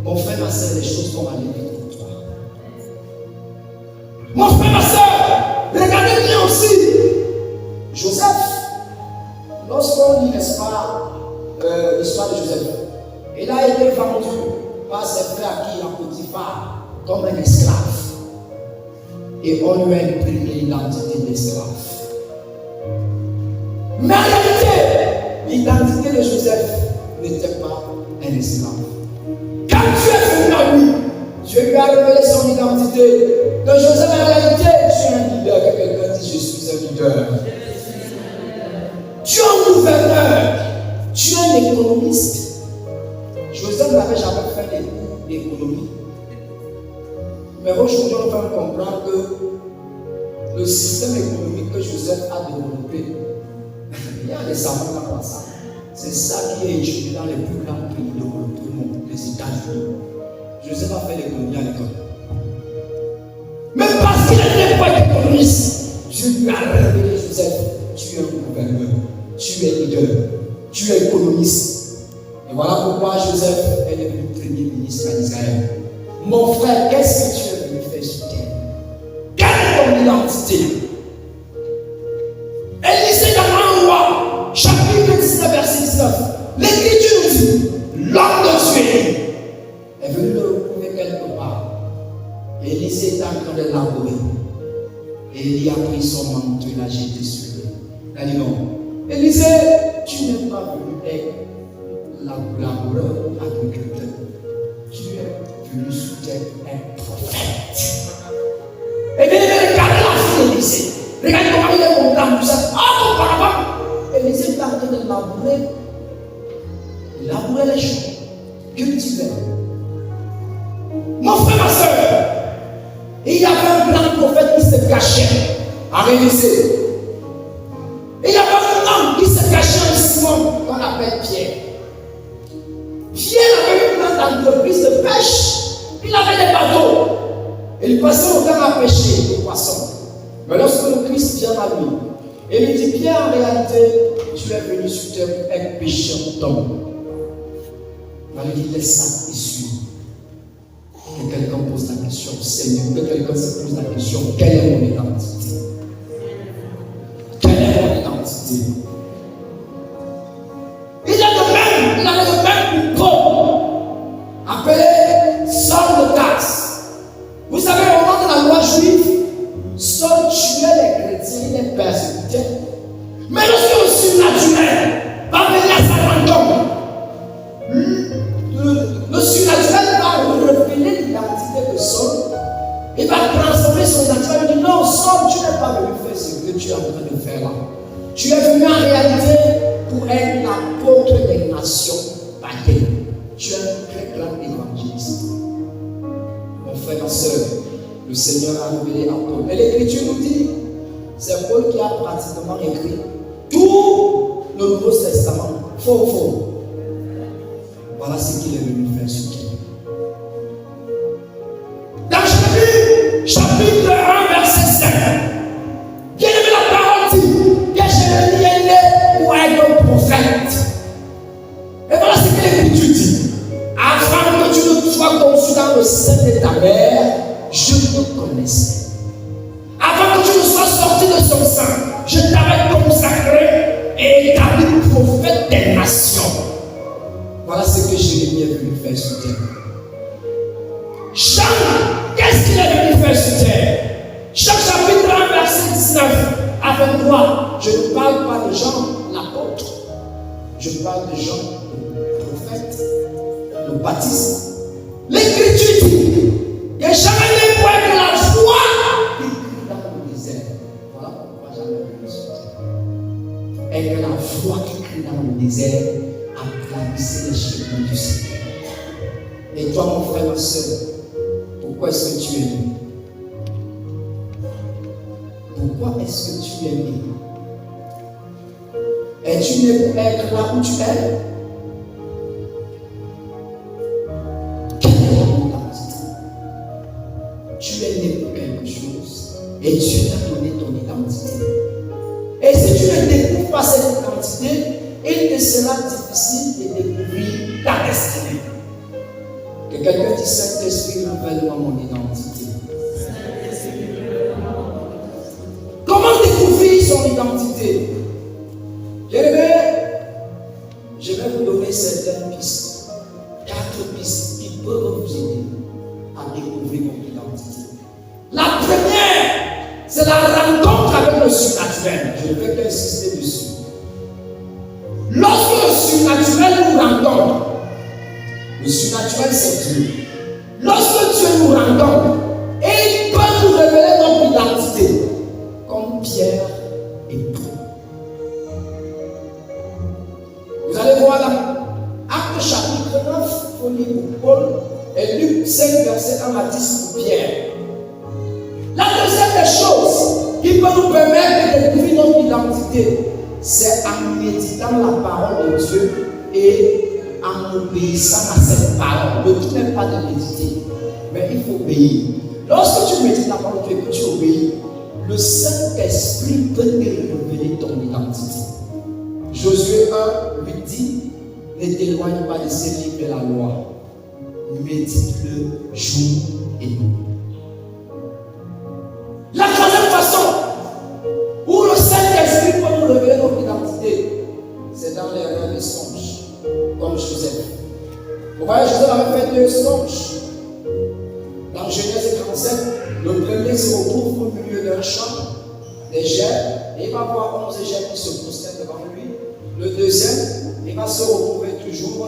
mon frère, ma soeur, les choses vont aller vite pour toi. Mon frère, ma soeur, regardez bien aussi Joseph. Lorsqu'on lit, n'est-ce pas, l'histoire de Joseph, il a été vendu par ses frères qui a Potiphar comme un esclave. Et on lui a imprimé l'identité d'esclave. Mais en réalité, l'identité de Joseph n'était pas un esclave. Quand Dieu est venu à lui, Dieu lui a révélé son identité. Que Joseph, en réalité, tu es un leader. Que quelqu'un dit, je suis un leader. Tu es un gouverneur. Tu es un économiste. Joseph n'avait jamais fait des cours d'économie. Mais aujourd'hui, on va comprendre que le système économique que Joseph a développé, il y a des savants dans ça. C'est ça qui est étudié dans les plus grands pays du monde, les États-Unis. Joseph a fait l'économie à l'école. Mais parce qu'il n'était pas économiste, Dieu lui a révélé Joseph, tu es un gouverneur, tu es leader, tu es économiste. Et voilà pourquoi Joseph est devenu premier ministre d'Israël. Mon frère, qu'est-ce que tu es venu faire sur terre? Quelle est ton identité? Élisée dans 1 roi, chapitre 19, verset 19. L'Écriture dit, l'homme de Dieu est venu le retrouver quelque part. Élisée est en train de labourer. Et il a pris son manteau et l'a jeté sur lui. Il a dit non, Élisée, tu n'es pas venu être laboureur ou agriculteur. Tu es venu sur terre un prophète. Et bien, regardez la fille d'Élisée. Regardez comment il est content tout ça. Ah, auparavant, Élisée est en train de labourer. Il labourait les champs, cultivait. Mon frère, ma soeur, il y avait un grand prophète qui se cachait en Élisée. Il y avait un homme qui se cachait en Simon, qu'on appelle Pierre. Pierre avait une grande entreprise de pêche. Il avait des bateaux. Il passait au temps à pêcher des poissons. Mais lorsque le Christ vient à lui, il lui dit, Pierre, en réalité, tu es venu sur terre pour être pécheur d'homme. Il lui dit, laisse ça et suis. Que quelqu'un pose la question, Seigneur, que quelqu'un se pose la question, quelle est mon identité? Quelle est mon identité? Il avait le même Paul, appelé Saul de Tarse. Vous savez, au moment de la loi juive, Saul tuait les chrétiens, il les persécutait. Mais lorsque le surnaturel va venir à sa rencontre, le surnaturel va révéler l'identité de Saul. Il va transformer son identité. Il dit non, Saul, tu n'es pas venu faire ce que tu es en train de faire là. Tu es venu en réalité pour être l'apôtre des nations. nation païenne. Tu es un très grand évangéliste. Mon frère, ma soeur, le Seigneur a révélé à Paul. Mais l'Écriture nous dit, c'est Paul qui a pratiquement écrit tout le Nouveau Testament. Faux. Voilà ce qu'il est venu faire sur terre. Dans Jérémie, chapitre 1, verset 5, bien aimé, la parole dit que Jérémie est né pour être un prophète. Et voilà ce que l'Écriture dit. Avant que tu ne sois conçu dans le sein de ta mère, je te connaissais. Avant que tu ne sois sorti de son sein, je t'avais consacré et établi prophète des nations. Voilà ce que Jérémie est venu faire sur terre. Jean, qu'est-ce qu'il est venu faire sur terre? Jean chapitre 1, verset 19 à 23. Je ne parle pas de Jean l'apôtre. Je parle de Jean le prophète, le baptiste. L'Écriture dit que jamais ne pourrait que la foi qui crie dans le désert. Voilà pourquoi jamais venu sur terre. Et que la foi qui crie dans le désert aplanissait les chemins du Seigneur. Et toi, mon frère, ma soeur, pourquoi est-ce que tu es né? Pourquoi est-ce que tu es né? Es-tu né pour être là où tu es? Quelle est ton identité? Tu es né pour quelque chose et Dieu t'a donné ton identité. Et si tu ne découvres pas cette identité, il te sera difficile de découvrir ta destinée. Que quelqu'un dise Saint-Esprit, révèle-moi mon identité. Comment découvrir son identité? Bien-aimé, je vais vous donner certaines pistes. 4 pistes qui peuvent vous aider à découvrir votre identité. La première, c'est la rencontre avec le surnaturel. Je ne vais qu'insister dessus. Lorsque le surnaturel nous rencontre, le surnaturel c'est Dieu. Lorsque Dieu nous rencontre, il peut nous révéler notre identité, comme Pierre et Paul. Vous allez voir là, Acte chapitre 9, il faut lire pour Paul, et Luc 5, verset 1 à 10 pour Pierre. La deuxième des choses qui peut nous permettre de découvrir notre identité, c'est en méditant la parole de Dieu et en obéissant à cette parole. Le tout n'est pas de méditer, mais il faut obéir. Lorsque tu médites la parole de Dieu et que tu obéis, le Saint-Esprit peut te révéler ton identité. Josué 1 lui dit, ne t'éloigne pas de ces livres de la loi, médite-le jour et nuit. La troisième façon où le Saint-Esprit peut nous révéler notre identité, c'est dans les rêves et songes, comme Joseph. Vous voyez, Joseph avait fait 2 songes. Dans Genèse 37, le premier se retrouve au milieu d'un champ, des gerbes, et il va voir 11 gerbes qui se prosternent devant lui. Le deuxième, il va se retrouver toujours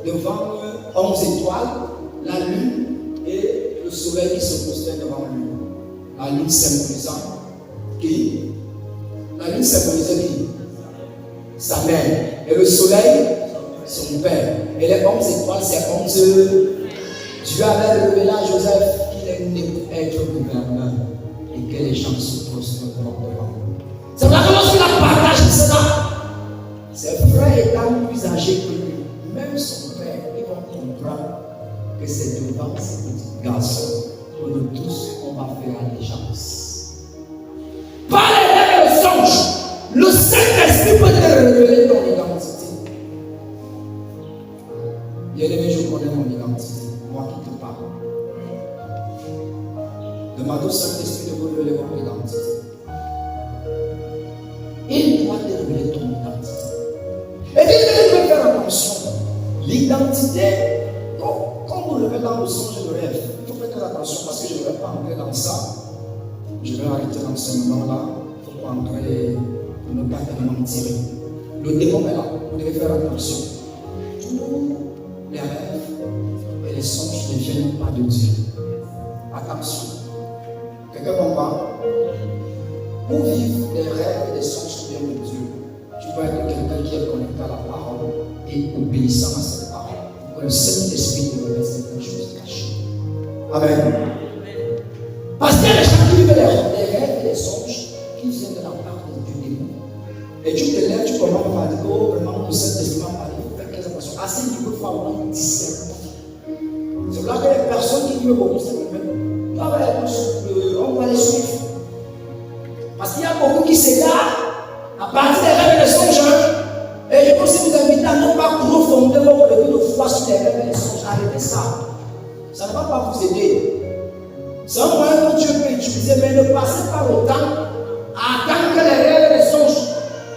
devant 11 étoiles, la lune et le soleil qui se prosternent devant lui. La lune symbolisant qui? La lune symbolisait qui? Sa mère. Et le soleil, son père. Et les 11 étoiles, c'est 11. Dieu avait révélé à Joseph qu'il est né pour être gouverneur et que les gens se prosterneront devant lui. C'est vrai que lorsqu'il a partagé cela, ses frères étant plus âgés que lui, même son père, ils vont comprendre que c'est devant ces petits garçons que nous tous, on va faire allégeance. Par les rêves et le songe, le Saint-Esprit peut te révéler ton identité. Bien-aimé, je connais mon identité, moi qui te parle. Demande au Saint-Esprit de vous révéler votre identité. Il doit te révéler ton identité. Et bien, il faut faire attention. L'identité, quand vous le faites dans le songe et le rêve, il faut faire attention parce que je ne vais pas entrer dans ça. Je vais arrêter dans ce moment-là. Il ne faut pas entrer pour ne pas tellement tirer. Le démon est là. Vous devez faire attention. Tous les rêves et les songes ne viennent pas de Dieu. Attention. Quelqu'un comprend? Pour vivre des rêves et des songes qui viennent de Dieu, tu dois être quelqu'un qui est connecté à la parole et et obéissant à cette parole. Que le Saint-Esprit te révèle certaines choses cachées. Amen. Parce qu'il y a des gens qui vivent les rêves et les songes qui viennent de la part du démon. Et tu te lèves, tu commences à dire, oh, vraiment, le Saint-Esprit m'a parlé, il faut faire très attention. À ce niveau, il faut avoir un discernement. C'est là que les personnes qui vivent beaucoup, c'est même, on va les suivre. Parce qu'il y a beaucoup qui s'égarent à partir des rêves et des songes. Et je peux aussi vous inviter à ne pas profonder votre lever de foi sur les rêves et les songes. Arrêtez ça. Ça ne va pas vous aider. C'est un moyen que Dieu peut utiliser, mais ne passez pas le temps à attendre que les rêves et les songes.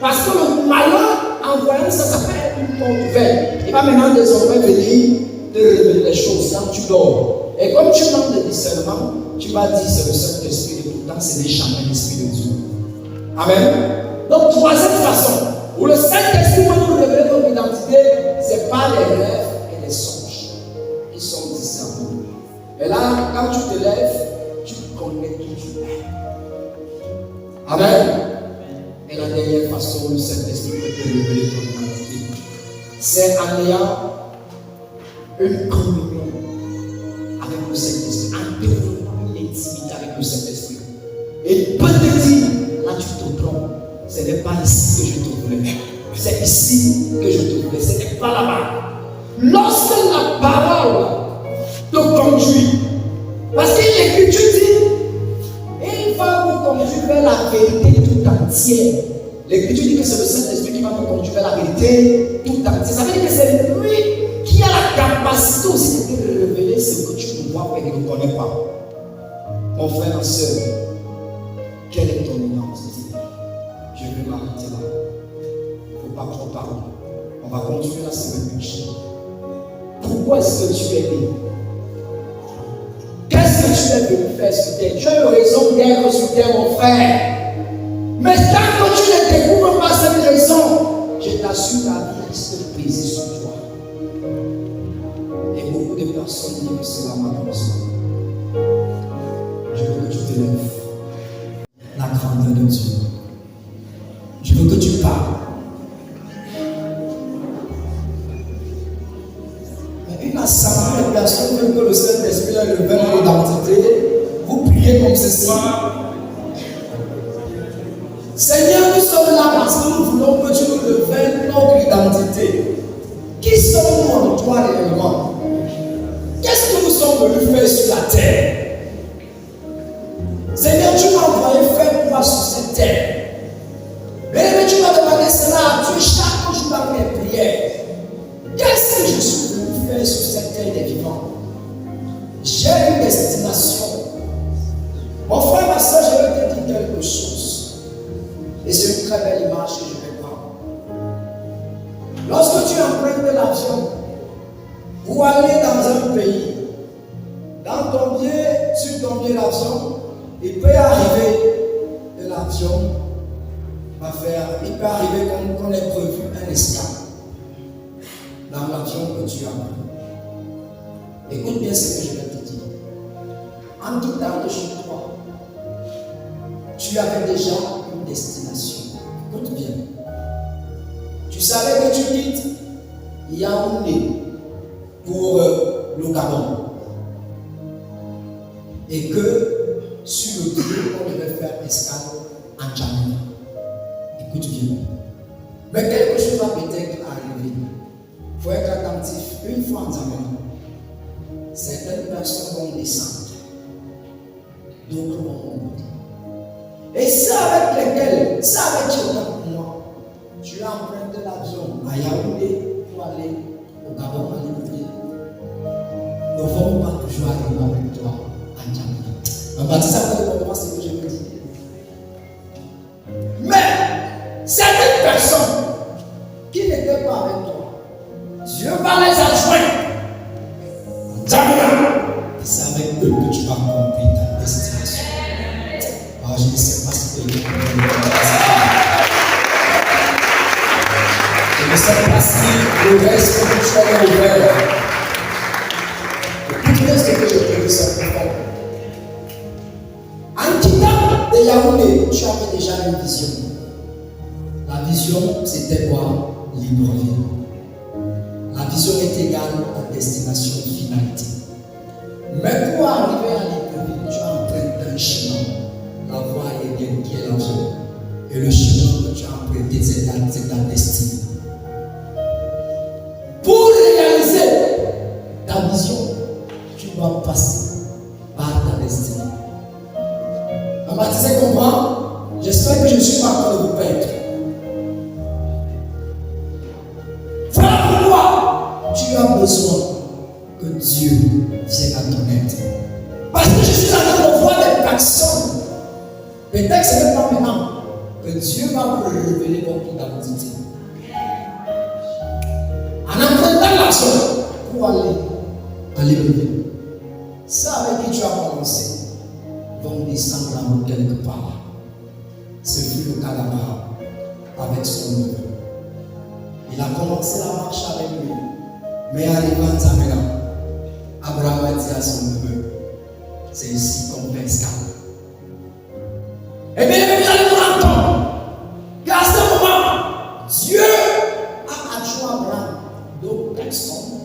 Parce que le malheur, en voyant ça s'appelle une porte ouverte. Il va maintenant désormais venir te révéler les choses quand tu dors. Et comme tu manques de discernement, tu vas dire c'est le Saint-Esprit, et pourtant ce n'est jamais l'Esprit de Dieu. Amen. Donc, troisième façon, où le Saint-Esprit va nous révéler notre identité, c'est pas les rêves et les songes. Ils sont discernés. Et là, quand tu te lèves, tu connais qui tu es. Amen. Et la dernière façon où le Saint-Esprit peut te révéler ton identité, c'est en ayant une communion avec le Saint-Esprit, en développant une intimité avec le Saint-Esprit. Et il peut te dire, là tu te trompes, ce n'est pas ici que je te voulais, c'est ici que je te voulais, ce n'est pas là-bas. Lorsque la parole te conduit, parce que l'Écriture dit, il va vous conduire vers la vérité tout entière. L'Écriture dit que c'est le Saint-Esprit qui va nous conduire vers la vérité tout entière. Ça veut dire que c'est lui qui a la capacité aussi de te révéler ce que tu ne vois et que tu ne connais pas. Mon frère, ma soeur, quelle est ton identité? Je vais m'arrêter là. Il ne faut pas trop parler. On va continuer la semaine prochaine. Pourquoi est-ce que tu es né? Qu'est-ce que tu es venu faire sur terre? Tu as une raison d'être sur terre, mon frère. Mais tant que tu ne découvres pas cette raison, je t'assure la vie risque de peser sur toi. Et beaucoup de personnes disent que c'est la malheureusement. Je veux que tu te lèves. La grandeur de Dieu. Je veux que tu parles. Mais une assemblée de personnes veulent que le Saint-Esprit leur révèle l'identité. Vous priez comme ceci. Seigneur, nous sommes là parce que nous voulons que tu nous révèles notre identité. Qui sommes-nous en toi réellement? Qu'est-ce que nous sommes venus faire sur la terre? Seigneur, tu m'as envoyé faire quoi sur cette terre? Mais tu m'as demandé cela à Dieu chaque jour dans mes prières. Qu'est-ce que je suis venu faire sur cette terre des vivants? J'ai une destination. Mon frère, ma soeur, je vais te dire quelque chose. Et c'est une très belle image que je vais prendre. Lorsque tu empruntes l'avion pour aller dans un pays, dans ton billet, sur ton billet d'avion, il peut arriver que l'avion va faire, il peut arriver qu'on ait prévu un escale dans l'avion que tu as pris. Écoute bien ce que je vais te dire. En quittant de chez toi, tu avais déjà une destination. Écoute bien. Tu savais que tu quittes Yaoundé pour le Gabon. Et que sur le billet, on devait faire escale en Djamena. Écoute bien. Mais quelque chose va peut-être arriver. Il faut être attentif. Une fois en Djamena, certaines personnes vont descendre. D'autres vont monter. Et c'est avec lesquels, c'est avec qui pour moi, tu as emprunté l'avion à Yaoundé pour aller au Gabon à Libreville. Ne vont pas toujours arriver avec toi à Djamena. En baptiste, ça peut moi, c'est ce que je veux dire. Mais certaines personnes qui n'étaient pas avec toi, Dieu va les adjoindre. Djamena, et c'est avec eux que tu vas accomplir ta destination. Alors, je ne sais pas ce que je vais je ne sais pas si le reste que tu as ouvert. Écoute bien ce que je te dis simplement. En quittant de Yaoundé, tu avais déjà une vision. La vision, c'était quoi? Libreville. vision est égale à destination, finalité. Mais pour arriver à l'épreuve, tu empruntes un chemin. La voie est bien qui est là-haut. Et le chemin que tu as emprunté, c'est ta destinée. Pour réaliser ta vision, tu dois passer par ta destinée. Ma baptisé comprend? J'espère que je ne suis pas en train de vous perdre. Voilà pourquoi tu as besoin que Dieu vienne à ton aide. Parce que je suis en train de voir des personnes. Peut-être que ce n'est pas maintenant que Dieu va vous révéler votre identité. En empruntant l'argent pour aller lever. Ça avec qui tu as commencé vont descendre en haut quelque part. Ce fut le cas d'Abraham avec son neveu. Il a commencé la marche avec lui. Mais arrivant à Zamena, Abraham a dit à son neveu, c'est ici qu'on fait escale. Et bien, vous allez vous entendre qu'à ce moment, Dieu a adjoint Abraham d'autres personnes.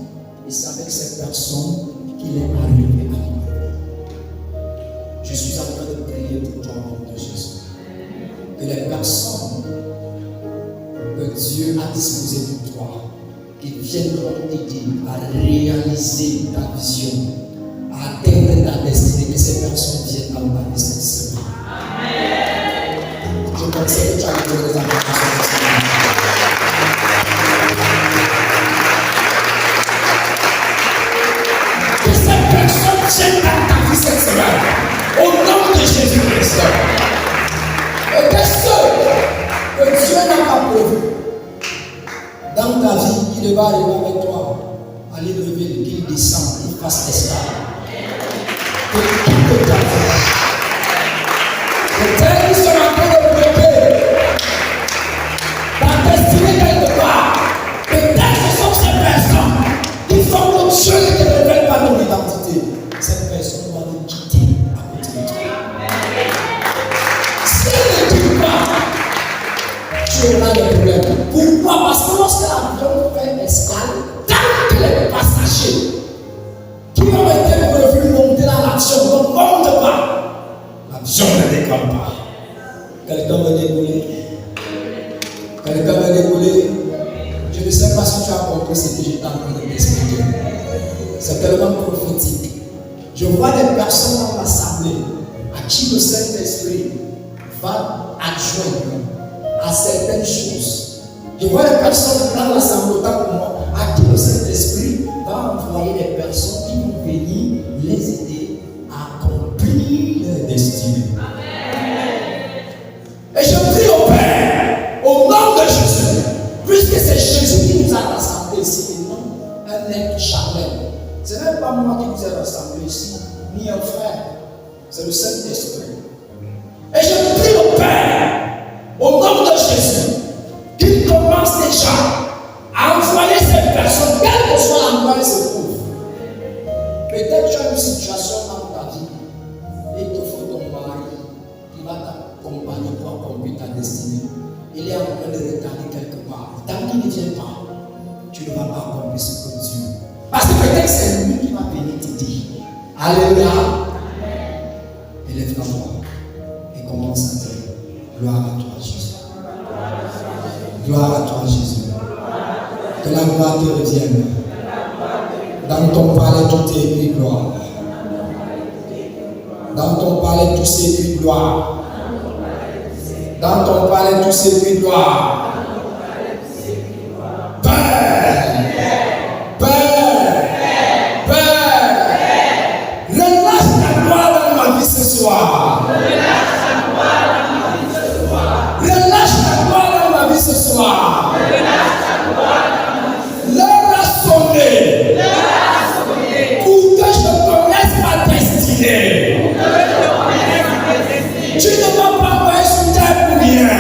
Et c'est avec ces personnes qu'il est arrivé à lui. Je suis en train de prier pour toi au nom de Jésus. Que les personnes que Dieu a disposées pour toi, qui viendront t'aider à réaliser ta vision, à atteindre ta destinée, que ces personnes viennent à ta destinée. Amen. Je pensais que tu as donné des informations. Que ces personnes viennent dans ta vie cette semaine, au nom de Jésus-Christ. Et qu'est-ce que Dieu n'a pas prévu dans ta vie qui va arriver avec toi, aller lever, qu'il descende, qu'il fasse escale. Que toute ta vie. Peut-être qu'ils sont en train de bloquer ta destinée quelque part. Peut-être que ce sont ces personnes qui font que Dieu ne te révèle pas ton identité. Cette personne doit nous quitter à côté de toi. Si elle ne dit pas, tu auras des problèmes. Pourquoi? Parce que lorsque l'avion fait escale, tant que les passagers qui ont été prévus monter dans l'avion ne montent pas, l'avion ne décolle pas. Quelqu'un veut décoller? Quelqu'un veut décoller? Je ne sais pas si tu as compris ce que j'étais en train de t'expliquer. C'est tellement prophétique. Je vois des personnes dans l'assemblée à qui le Saint-Esprit va adjoindre à certaines choses. Je vois des personnes dans l'assemblée autant que moi, à qui le Saint-Esprit va envoyer des personnes qui vont venir les aider à accomplir leur destinée. Et je prie au Père, au nom de Jésus, puisque c'est Jésus qui nous a rassemblés ici, et non un être charnel. Ce n'est pas moi qui vous ai rassemblés ici, ni un frère, c'est le Saint-Esprit. Et je prie au Père, au nom de Jésus, qu'il commence déjà à envoyer ces personnes, quel que soit l'endroit où ils se trouvent. Peut-être que tu as une situation dans ta vie, et il te faut ton mari qui va t'accompagner pour accomplir ta destinée. Il est en train de retarder quelque part. Tant qu'il ne vient pas, tu ne vas pas accomplir ce que Dieu. Parce que peut-être que c'est lui qui va venir te dire. Alléluia. Élève-toi et commence à dire gloire à toi, Jésus. Gloire à toi, Jésus. Que la gloire te revienne. Dans ton palais, tout est écrit gloire. Dans ton palais, tout c'est écrit gloire. Dans ton palais, tout c'est écrit gloire. Père, Père, Père, relâche ta gloire dans ma vie ce soir. Relâche ta gloire dans ma vie ce soir. L'heure a sonné pour que je connaisse ma destinée. Tu ne vas pas envoyer sur terre pour rien.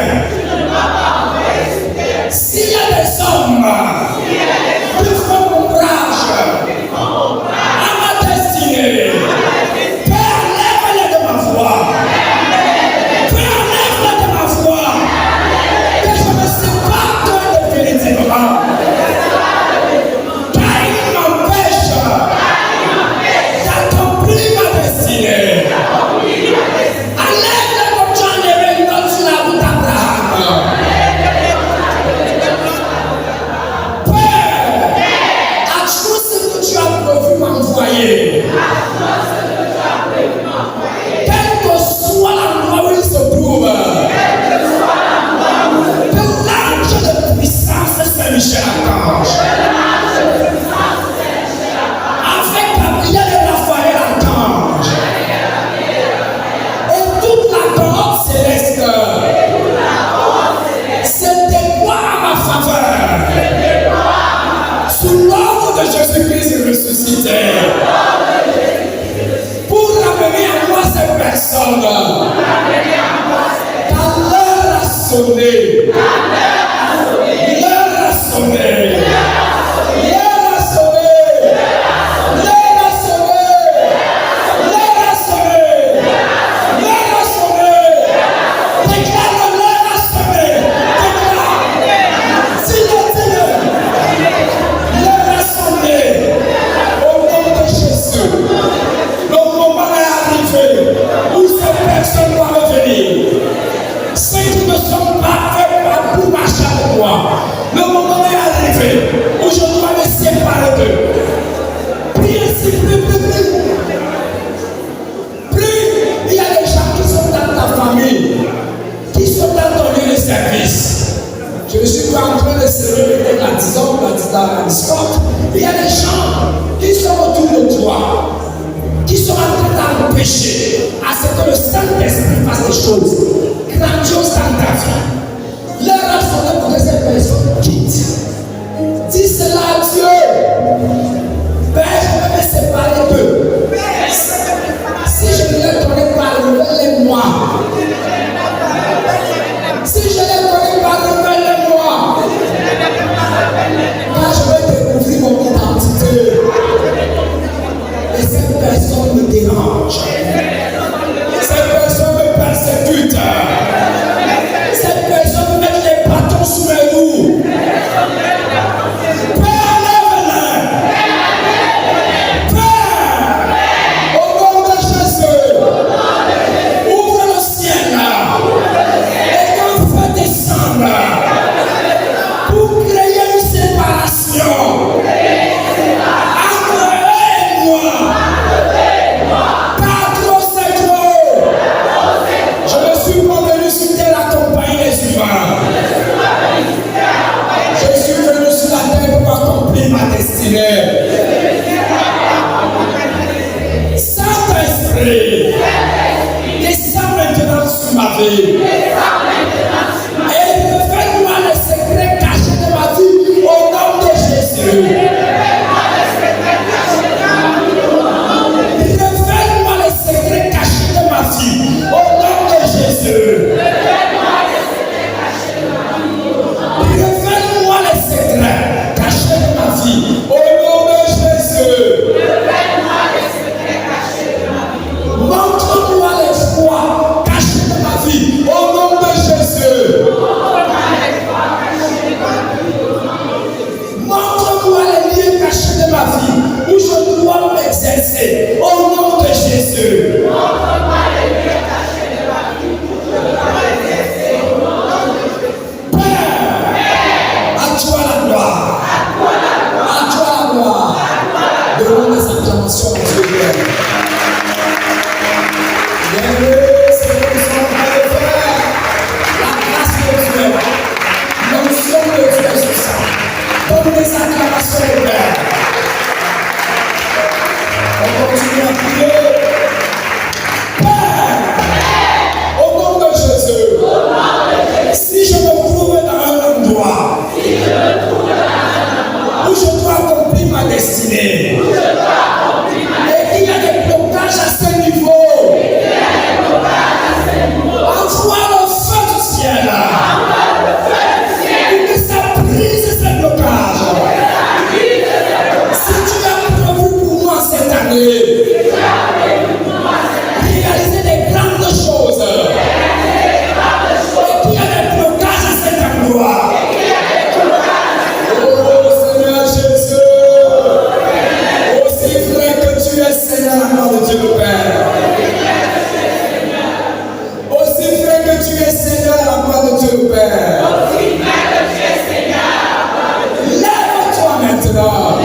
Il y a des gens qui sont autour de toi, qui sont en train d'empêcher à ce que le Saint-Esprit fasse des choses grandioses dans ta vie. Leur raisonnement pour que ces personnes quittent. Dis cela à Dieu. Père, je vais me séparer d'eux. Si je ne les connais pas, révèle-les-moi. Si je ne les connais pas, révèle-les-moi. Car je vais découvrir mon identité. Et cette personne me dérange. Cette personne me persécute. Cette personne me met les bâtons sous les roues. Pour créer une séparation entre eux et moi. Pas trop c'est trop. Je ne suis pas venu sur terre accompagner les humains. Je suis venu sur la terre pour accomplir ma destinée. Saint-Esprit, descends maintenant sur ma vie. Au nom de Jésus. Père, à toi la gloire. À toi la gloire. Devant les acclamations de Dieu. Bienvenue, c'est ce que nous sommes en train de faire. La grâce de Dieu. L'onction de Dieu sur ça. Donne des acclamations au Père. On continue à prier. Père, au nom de Jésus, si je me trouve dans un endroit où je dois accomplir ma destinée et qu'il y a des blocages à ce niveau, envoie le feu du ciel pour que ça brise ces blocages. Si tu as prévu pour moi cette année, réaliser des grandes choses, et qu'il y a des blocages à cet endroit. Oh Seigneur Jésus, aussi vrai que tu es Seigneur, la gloire de Dieu le Père. Aussi vrai que tu es Seigneur, la gloire de Dieu le Père. Lève-toi maintenant.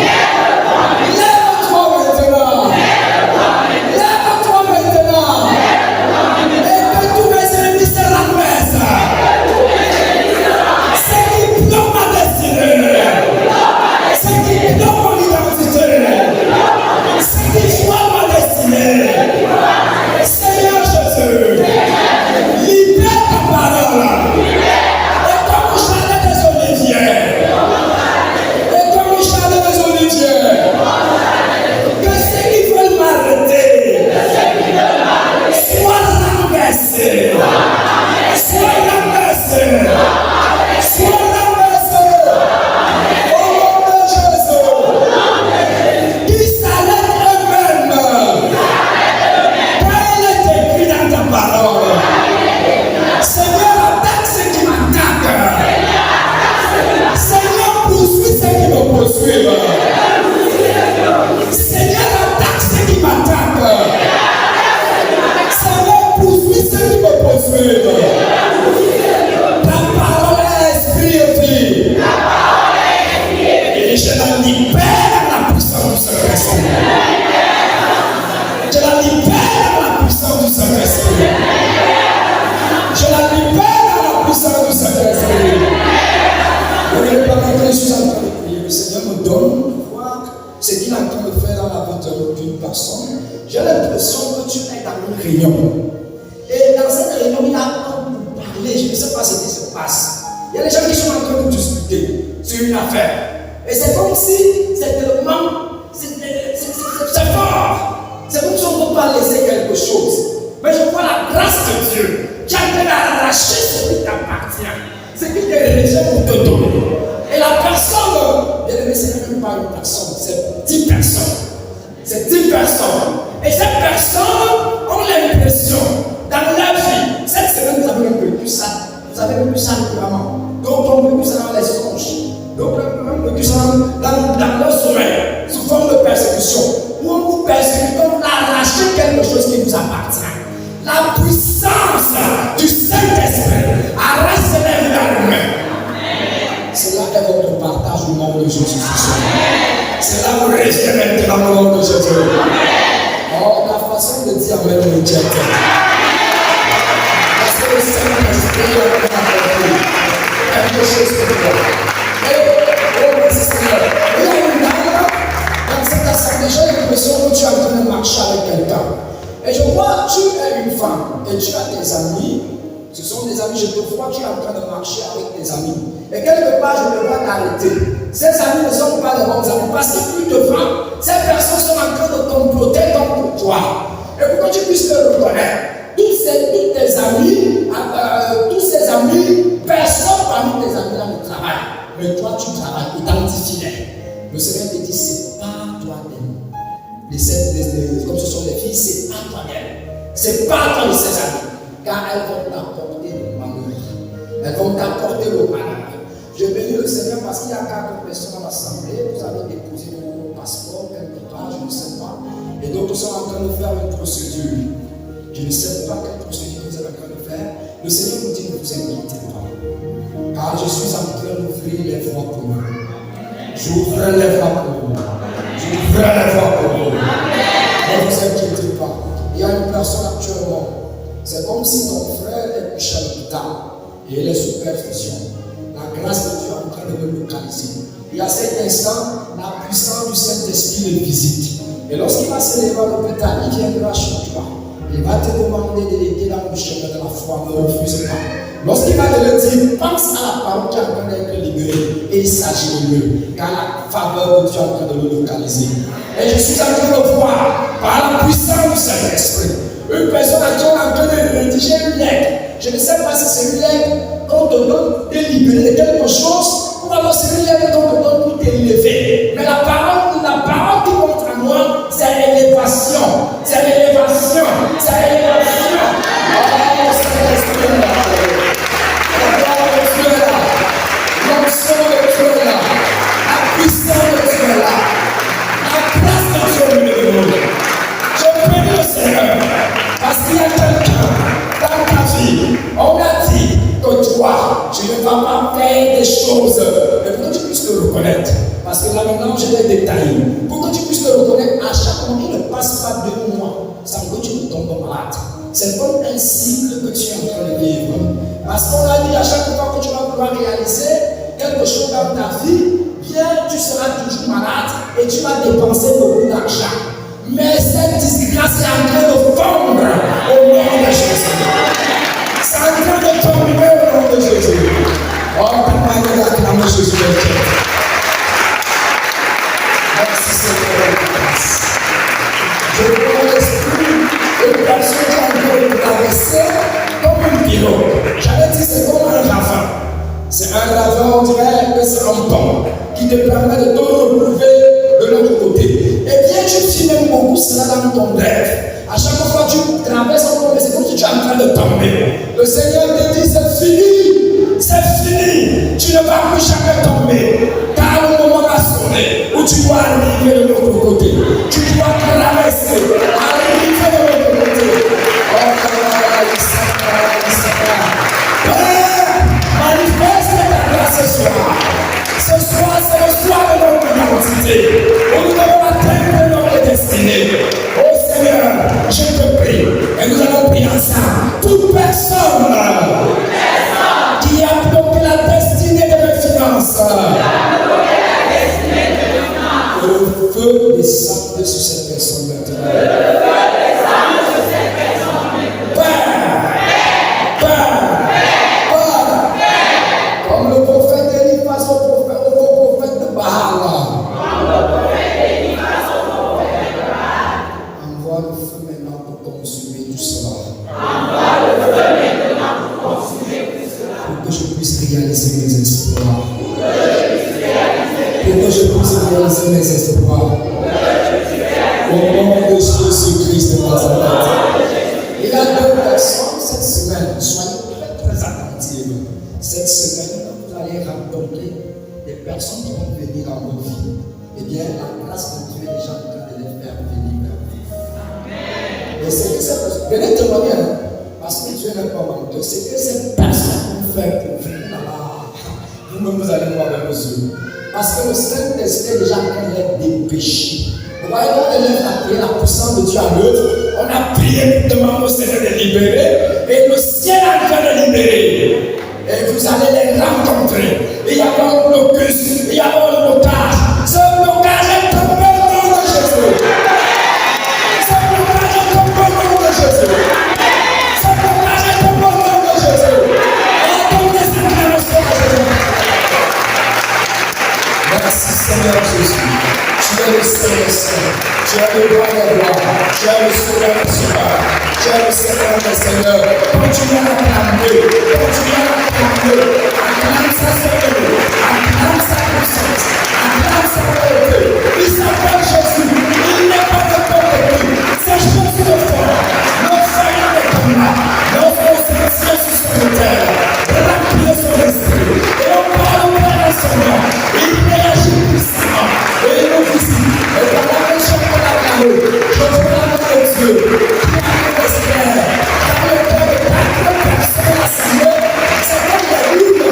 Le Seigneur me donne foi remarques ce qu'il est en train de faire dans la vie d'une personne, j'ai l'impression que tu es dans une réunion. Et dans cette réunion, il y a un parler, je ne sais pas ce qui se passe. Il y a des gens qui sont en train de discuter sur une affaire. Et c'est comme si c'est tellement, c'est fort. C'est comme si on ne peut pas laisser quelque chose. Mais je vois la grâce de Dieu qui a été arraché ce qui t'appartient, ce qui te réserve pour te donner. Et la personne, bien aimé, ce n'est même pas une personne, c'est 10 personnes. C'est 10 personnes. Et ces personnes ont l'impression, dans leur vie, cette semaine, vous avez même vécu ça. Vous avez vécu ça régulièrement. Donc, on a vécu ça dans les songes. Donc, on a vécu ça dans le sommeil, sous forme de persécution. Où on vous persécute, on arrache quelque chose qui nous appartient. La puissance du Saint-Esprit arrache les vies dans l'humain. C'est là est votre partage au nom de Jésus. C'est là où vous restez maintenant au nom de Jésus. Oh, la façon de dire Amen me jette. Parce que le Saint-Esprit a apporté quelque chose pour toi. Oh, Seigneur, il y a une dame dans cette assemblée, j'ai l'impression que tu es en train de marcher avec quelqu'un. Et je vois, tu es une femme et tu as des amis. Ce sont des amis, je te vois, tu es en train de marcher avec tes amis. Et quelque part, je te vois t'arrêter. Ces amis ne sont pas des bons amis parce que plus devant, ces personnes sont en train de comploter contre toi. Et pour que tu puisses te reconnaître, tous tes amis, personne parmi tes amis là ne travaille. Mais toi, tu travailles, identifie-les. Le Seigneur te dit, c'est pas toi-même. Comme ce sont les filles, c'est pas toi-même. C'est pas toi de ces amis. Car elles vont t'apporter le malheur. Elles vont t'apporter le malheur. Je bénis le Seigneur parce qu'il y a 4 personnes dans l'assemblée. Vous avez déposé vos passeports quelque part, je ne sais pas. Et d'autres sont en train de faire une procédure. Je ne sais pas quelle procédure vous êtes en train de faire. Le Seigneur vous dit, ne vous inquiétez pas. Car je suis en train d'ouvrir les voies pour vous. J'ouvre les voies pour vous. J'ouvre les voies pour vous. Ne vous inquiétez pas. Il y a une personne actuellement. C'est comme si ton frère est couché à l'hôpital et il est sous perfusion. La grâce de Dieu est en train de le localiser. Et à cet instant, la puissance du Saint-Esprit le visite. Et lorsqu'il va se lever à l'hôpital, il viendra chez toi. Il va te demander de l'aider dans le chemin de la foi. Ne refuse pas. Lorsqu'il va te le dire, pense à la parole qui est en train d'être libérée et il s'agit de lui. Car la faveur de Dieu est en train de le localiser. Et je suis en train de voir, par la puissance du Saint-Esprit, une personne qui est en train de rédiger une lettre. Je ne sais pas si c'est une lettre qu'on te donne de libérer de quelque chose, ou alors c'est une lettre qu'on te donne pour t'élever. Mais la parole qui montre à moi, c'est l'élévation. C'est l'élévation. C'est l'élévation. Oh, Saint-Esprit est là. Dieu est là. L'onction de Dieu est là. La puissance de Dieu est là. La grâce de Dieu est là. Je prie le Seigneur. Parce qu'il y a quelqu'un dans ta vie, on a dit que toi, tu ne vas pas faire des choses. Mais pour que tu puisses le reconnaître, parce que là maintenant je vais détailler, pour que tu puisses le reconnaître, à chaque moment, il ne passe pas 2 mois sans que tu ne tombes malade. C'est comme un cycle que tu es en train de vivre. Parce qu'on a dit à chaque fois que tu vas pouvoir réaliser quelque chose dans ta vie, bien tu seras toujours malade et tu vas dépenser beaucoup d'argent. Mais cette disgrâce est en train de fondre au nom de Jésus. C'est en train de tomber au nom de Jésus. Oh, papa, il a acclamé Jésus de Dieu. Merci Seigneur de grâce. Je vois l'esprit de personne qui est en train de traverser comme un pirogue. J'allais dire c'est comme un ravin. C'est un ravin, on dirait que c'est un pont qui te permet de te retrouver de l'autre côté. Et bien, tu filmes beaucoup cela dans ton rêve. À chaque fois que tu traverses un pont, c'est comme si tu es en train de tomber. Le Seigneur te dit c'est fini. C'est fini. Tu ne vas plus jamais tomber. Car le moment va sonner où tu dois arriver de l'autre côté. Tu dois traverser. Arriver de l'autre côté. Oh, Père, manifeste ta grâce ce soir. Ce soir, c'est le soir de notre identité. Où nous devons atteindre notre destinée. Oh Seigneur, je te prie. Et nous allons prier ensemble. Toute personne le feu descende sur cette personne maintenant. Comme le prophète Élie face au prophète de Baal. Envoie le feu maintenant pour consumer tout cela. Pour que je puisse réaliser mes espoirs. Pour que je puisse réaliser mes espoirs. Au nom de Jésus-Christ de Nazareth. Il y a deux personnes cette semaine. Soyez très attentifs. Cette semaine, vous allez rencontrer des personnes qui vont venir dans vos vies. Eh bien, la grâce de Dieu est déjà en train de les faire venir vers vous. Et c'est que ces personnes, venez témoigner, parce que Dieu n'est pas menteur. C'est que ces personnes vont faire pour vous. Vous-même, vous allez voir avec vos yeux. Parce que le Saint-Esprit est déjà en train de les dépêcher. Vous voyez, on a prié la puissance de Dieu à l'œuvre. On a prié pour demander au Seigneur de libérer. Et le ciel est en train de libérer. Et vous allez les rencontrer. Il y a un blocus, il y a un blocage. Ce blocage est tombé au nom de Jésus. Ce blocage est tombé au nom de Jésus. Ce blocage est tombé au nom de Jésus. Et donc les acclamations à Jésus. Merci Seigneur Jésus. Tu es le Saint-Esprit. Tu es le roi des rois. Tu es le sauveur des sauveurs. Tu es le Seigneur des seigneurs. Continue à acclamer. Continue à acclamer. Acclame sa sainteté. Acclame sa puissance. Acclame sa beauté. Il s'appelle Jésus. Il n'est pas de peur de lui. C'est Jésus le fort. Le Seigneur est comme là. Notre Seigneur sur cette terre. Remplis son esprit. Et on parle au Père de son nom. Il réagit puissamment. Et il nous visite. Et dans la région de la parole, je veux la main de Dieu. Qui a le esprit. Dans le cœur de 4 personnes assignées. C'est comme les lunes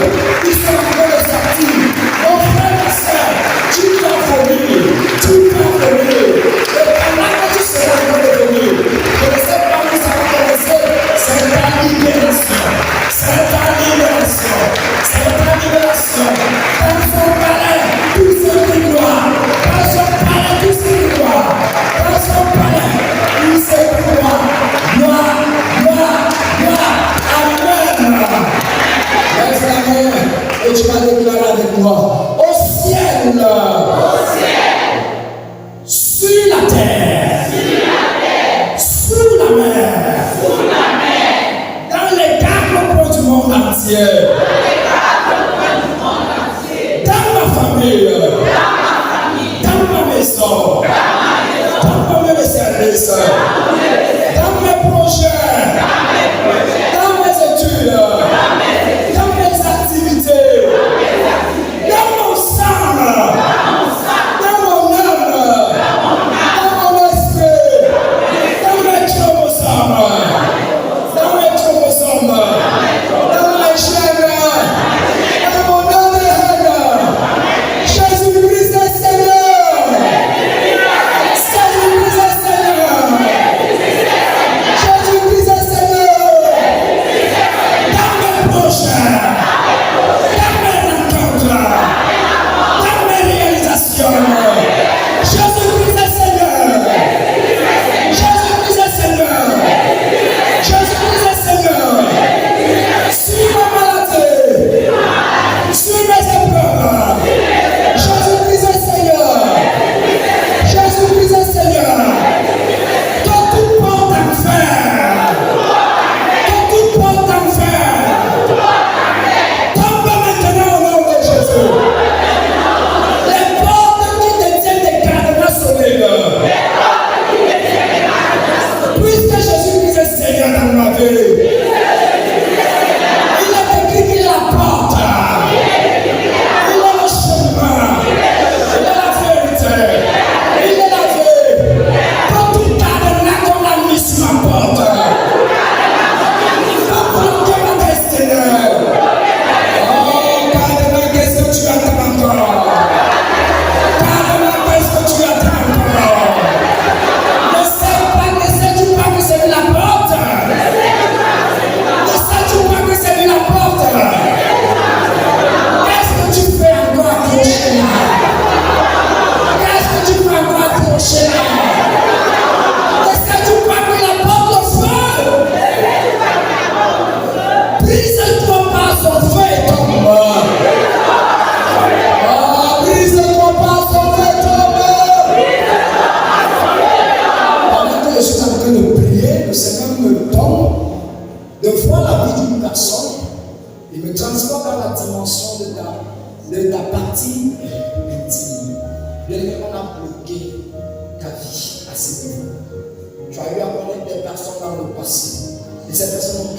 qui sont en train de sortir. Mon frère et soeur, tu dois venir. Tu dois venir. Et pendant que tu seras en train de venir, je ne sais pas où ça va commencer. C'est ta libération. C'est ta libération. C'est ta libération. Dans son palais, tout ce qui doit. Dans son palais, tout ce qui doit. Dans son palais, tout ce qui doit.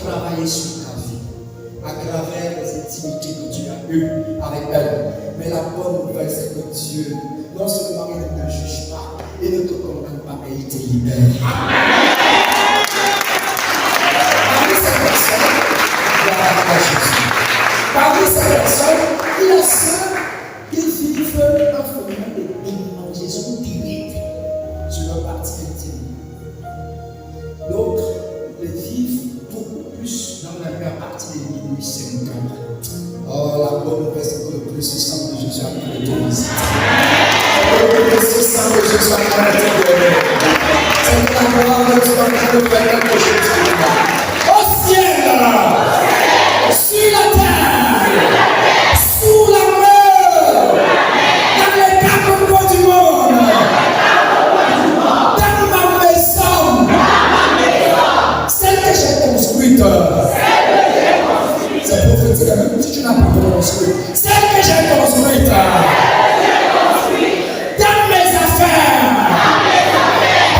travailler sur ta vie, à travers les intimités que tu as eues avec elle. Mais la bonne nouvelle, c'est que Dieu, non seulement il ne te juge pas, il ne te condamne pas, mais il te libère. Parmi ces personnes, il y a la Jésus. Parmi ces personnes, il y a ceux qui vivent un phénomène de démangeaison directe sur leur partie intime. D'autres le vivent beaucoup plus dans la première partie des nuits syndicales. Oh, la bonne nouvelle, c'est que le précieux sang de Jésus a pris le visite. Le précieux sang de Jésus a pris le c'est que la gloire de Dieu a pris le faire quelque chose. Au ciel, sur la terre, sous la mer, dans les quatre coins du monde, dans ma maison, celle que j'ai construite. C'est prophétique, même si tu n'as pas construit. Celle que j'ai construite. Dans mes affaires.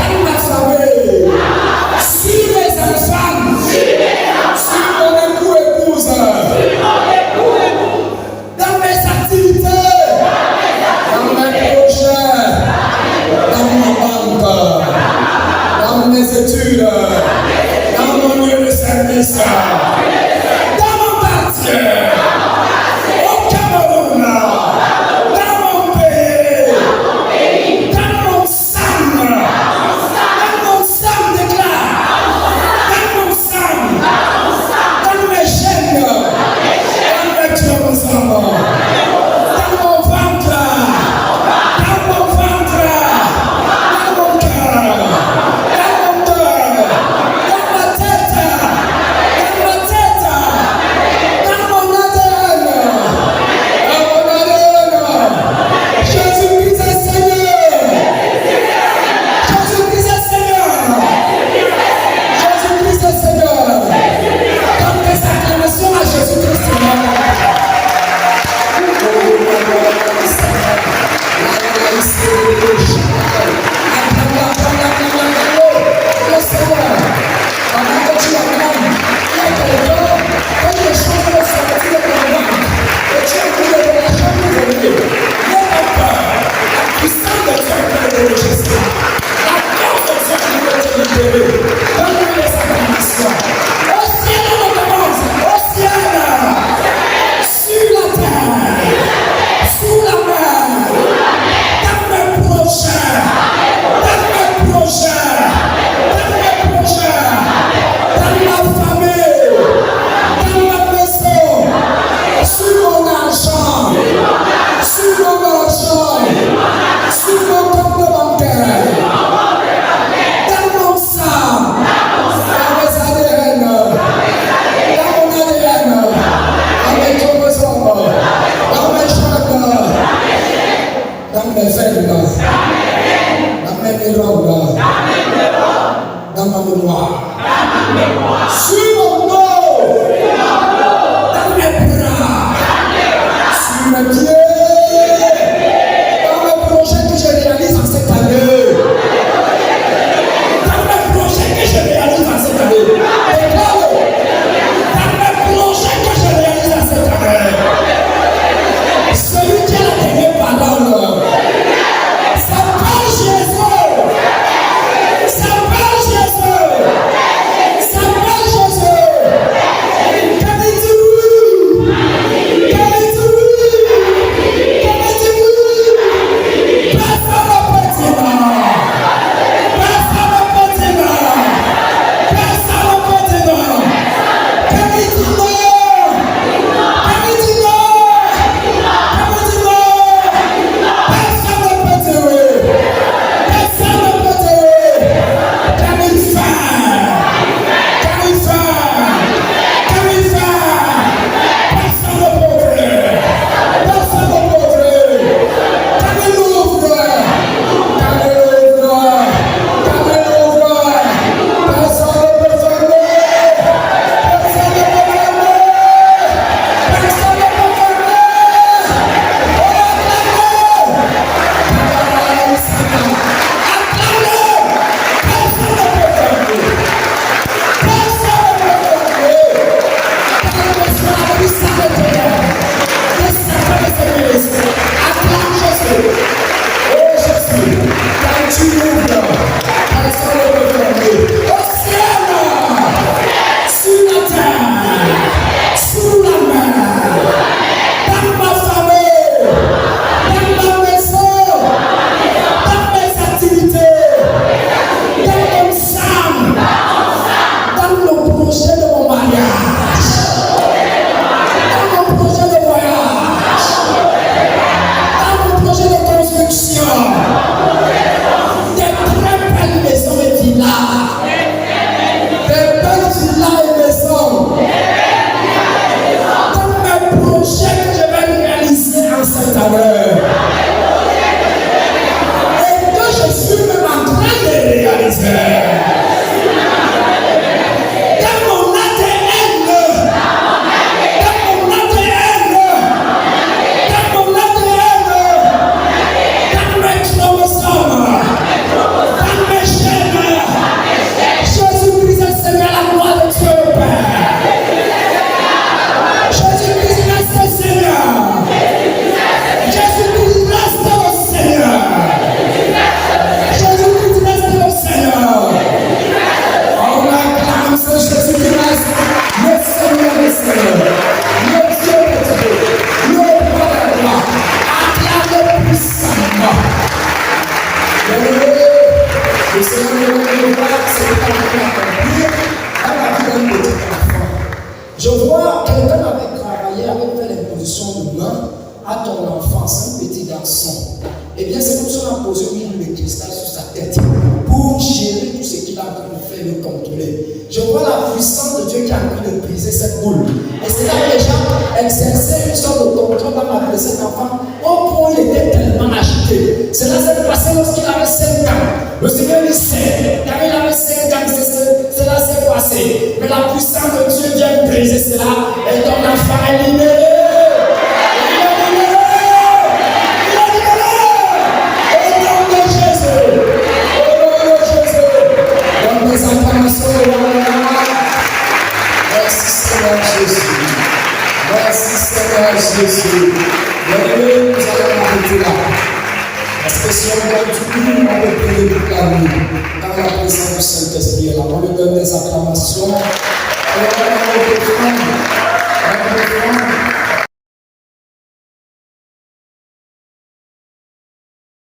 Dans ma famille. Sur mes enfants. Sur mon épouse. Dans mes activités. Dans mes projets. Dans ma banque. Dans mes études. Dans mon lieu de service. Au Cameroun, dans mon pays, dans mon sang déclare, dans mon sang, dans mes chaînes, dans mes chromosomes, dans mon ventre, dans mon cœur, dans ma tête. Dans ma mémoire. Sur mon dos. Dans mes bras. Sur mes pieds. Dans mes projets que je réalise en cette année. Dans mes projets que je réalise en cette année. Dans mes projets que je réalise en cette année. Celui qui a la dernière parole. Ça parle Jésus. Ça parle Jésus. Le Seigneur ne voit que c'est pas accomplir dans la vie d'un petit enfant. Je vois quelqu'un avait travaillé, avait fait l'imposition de main à ton enfant, c'est un petit garçon. Eh bien, c'est comme si on a posé une boule de cristal sur sa tête pour gérer tout ce qu'il a en train de faire, le contrôler. Je vois la puissance de Dieu qui a en train de briser cette boule. Et c'est là déjà exercer une sorte de contrôle dans la vie de cet enfant. Au point où il était tellement agité. Cela s'est passé lorsqu'il avait 5 ans. Le Seigneur dit 5. Quand il avait 5 ans, cela s'est passé. Mais la puissance de Dieu vient briser cela. Et ton enfant est libéré. Jésus. Bien-aimés, nous allons arrêter là. Parce que si on doit tout on peut prier toute la nuit dans la présence du Saint-Esprit. Alors, on lui donne des acclamations. Alors, on peut prendre.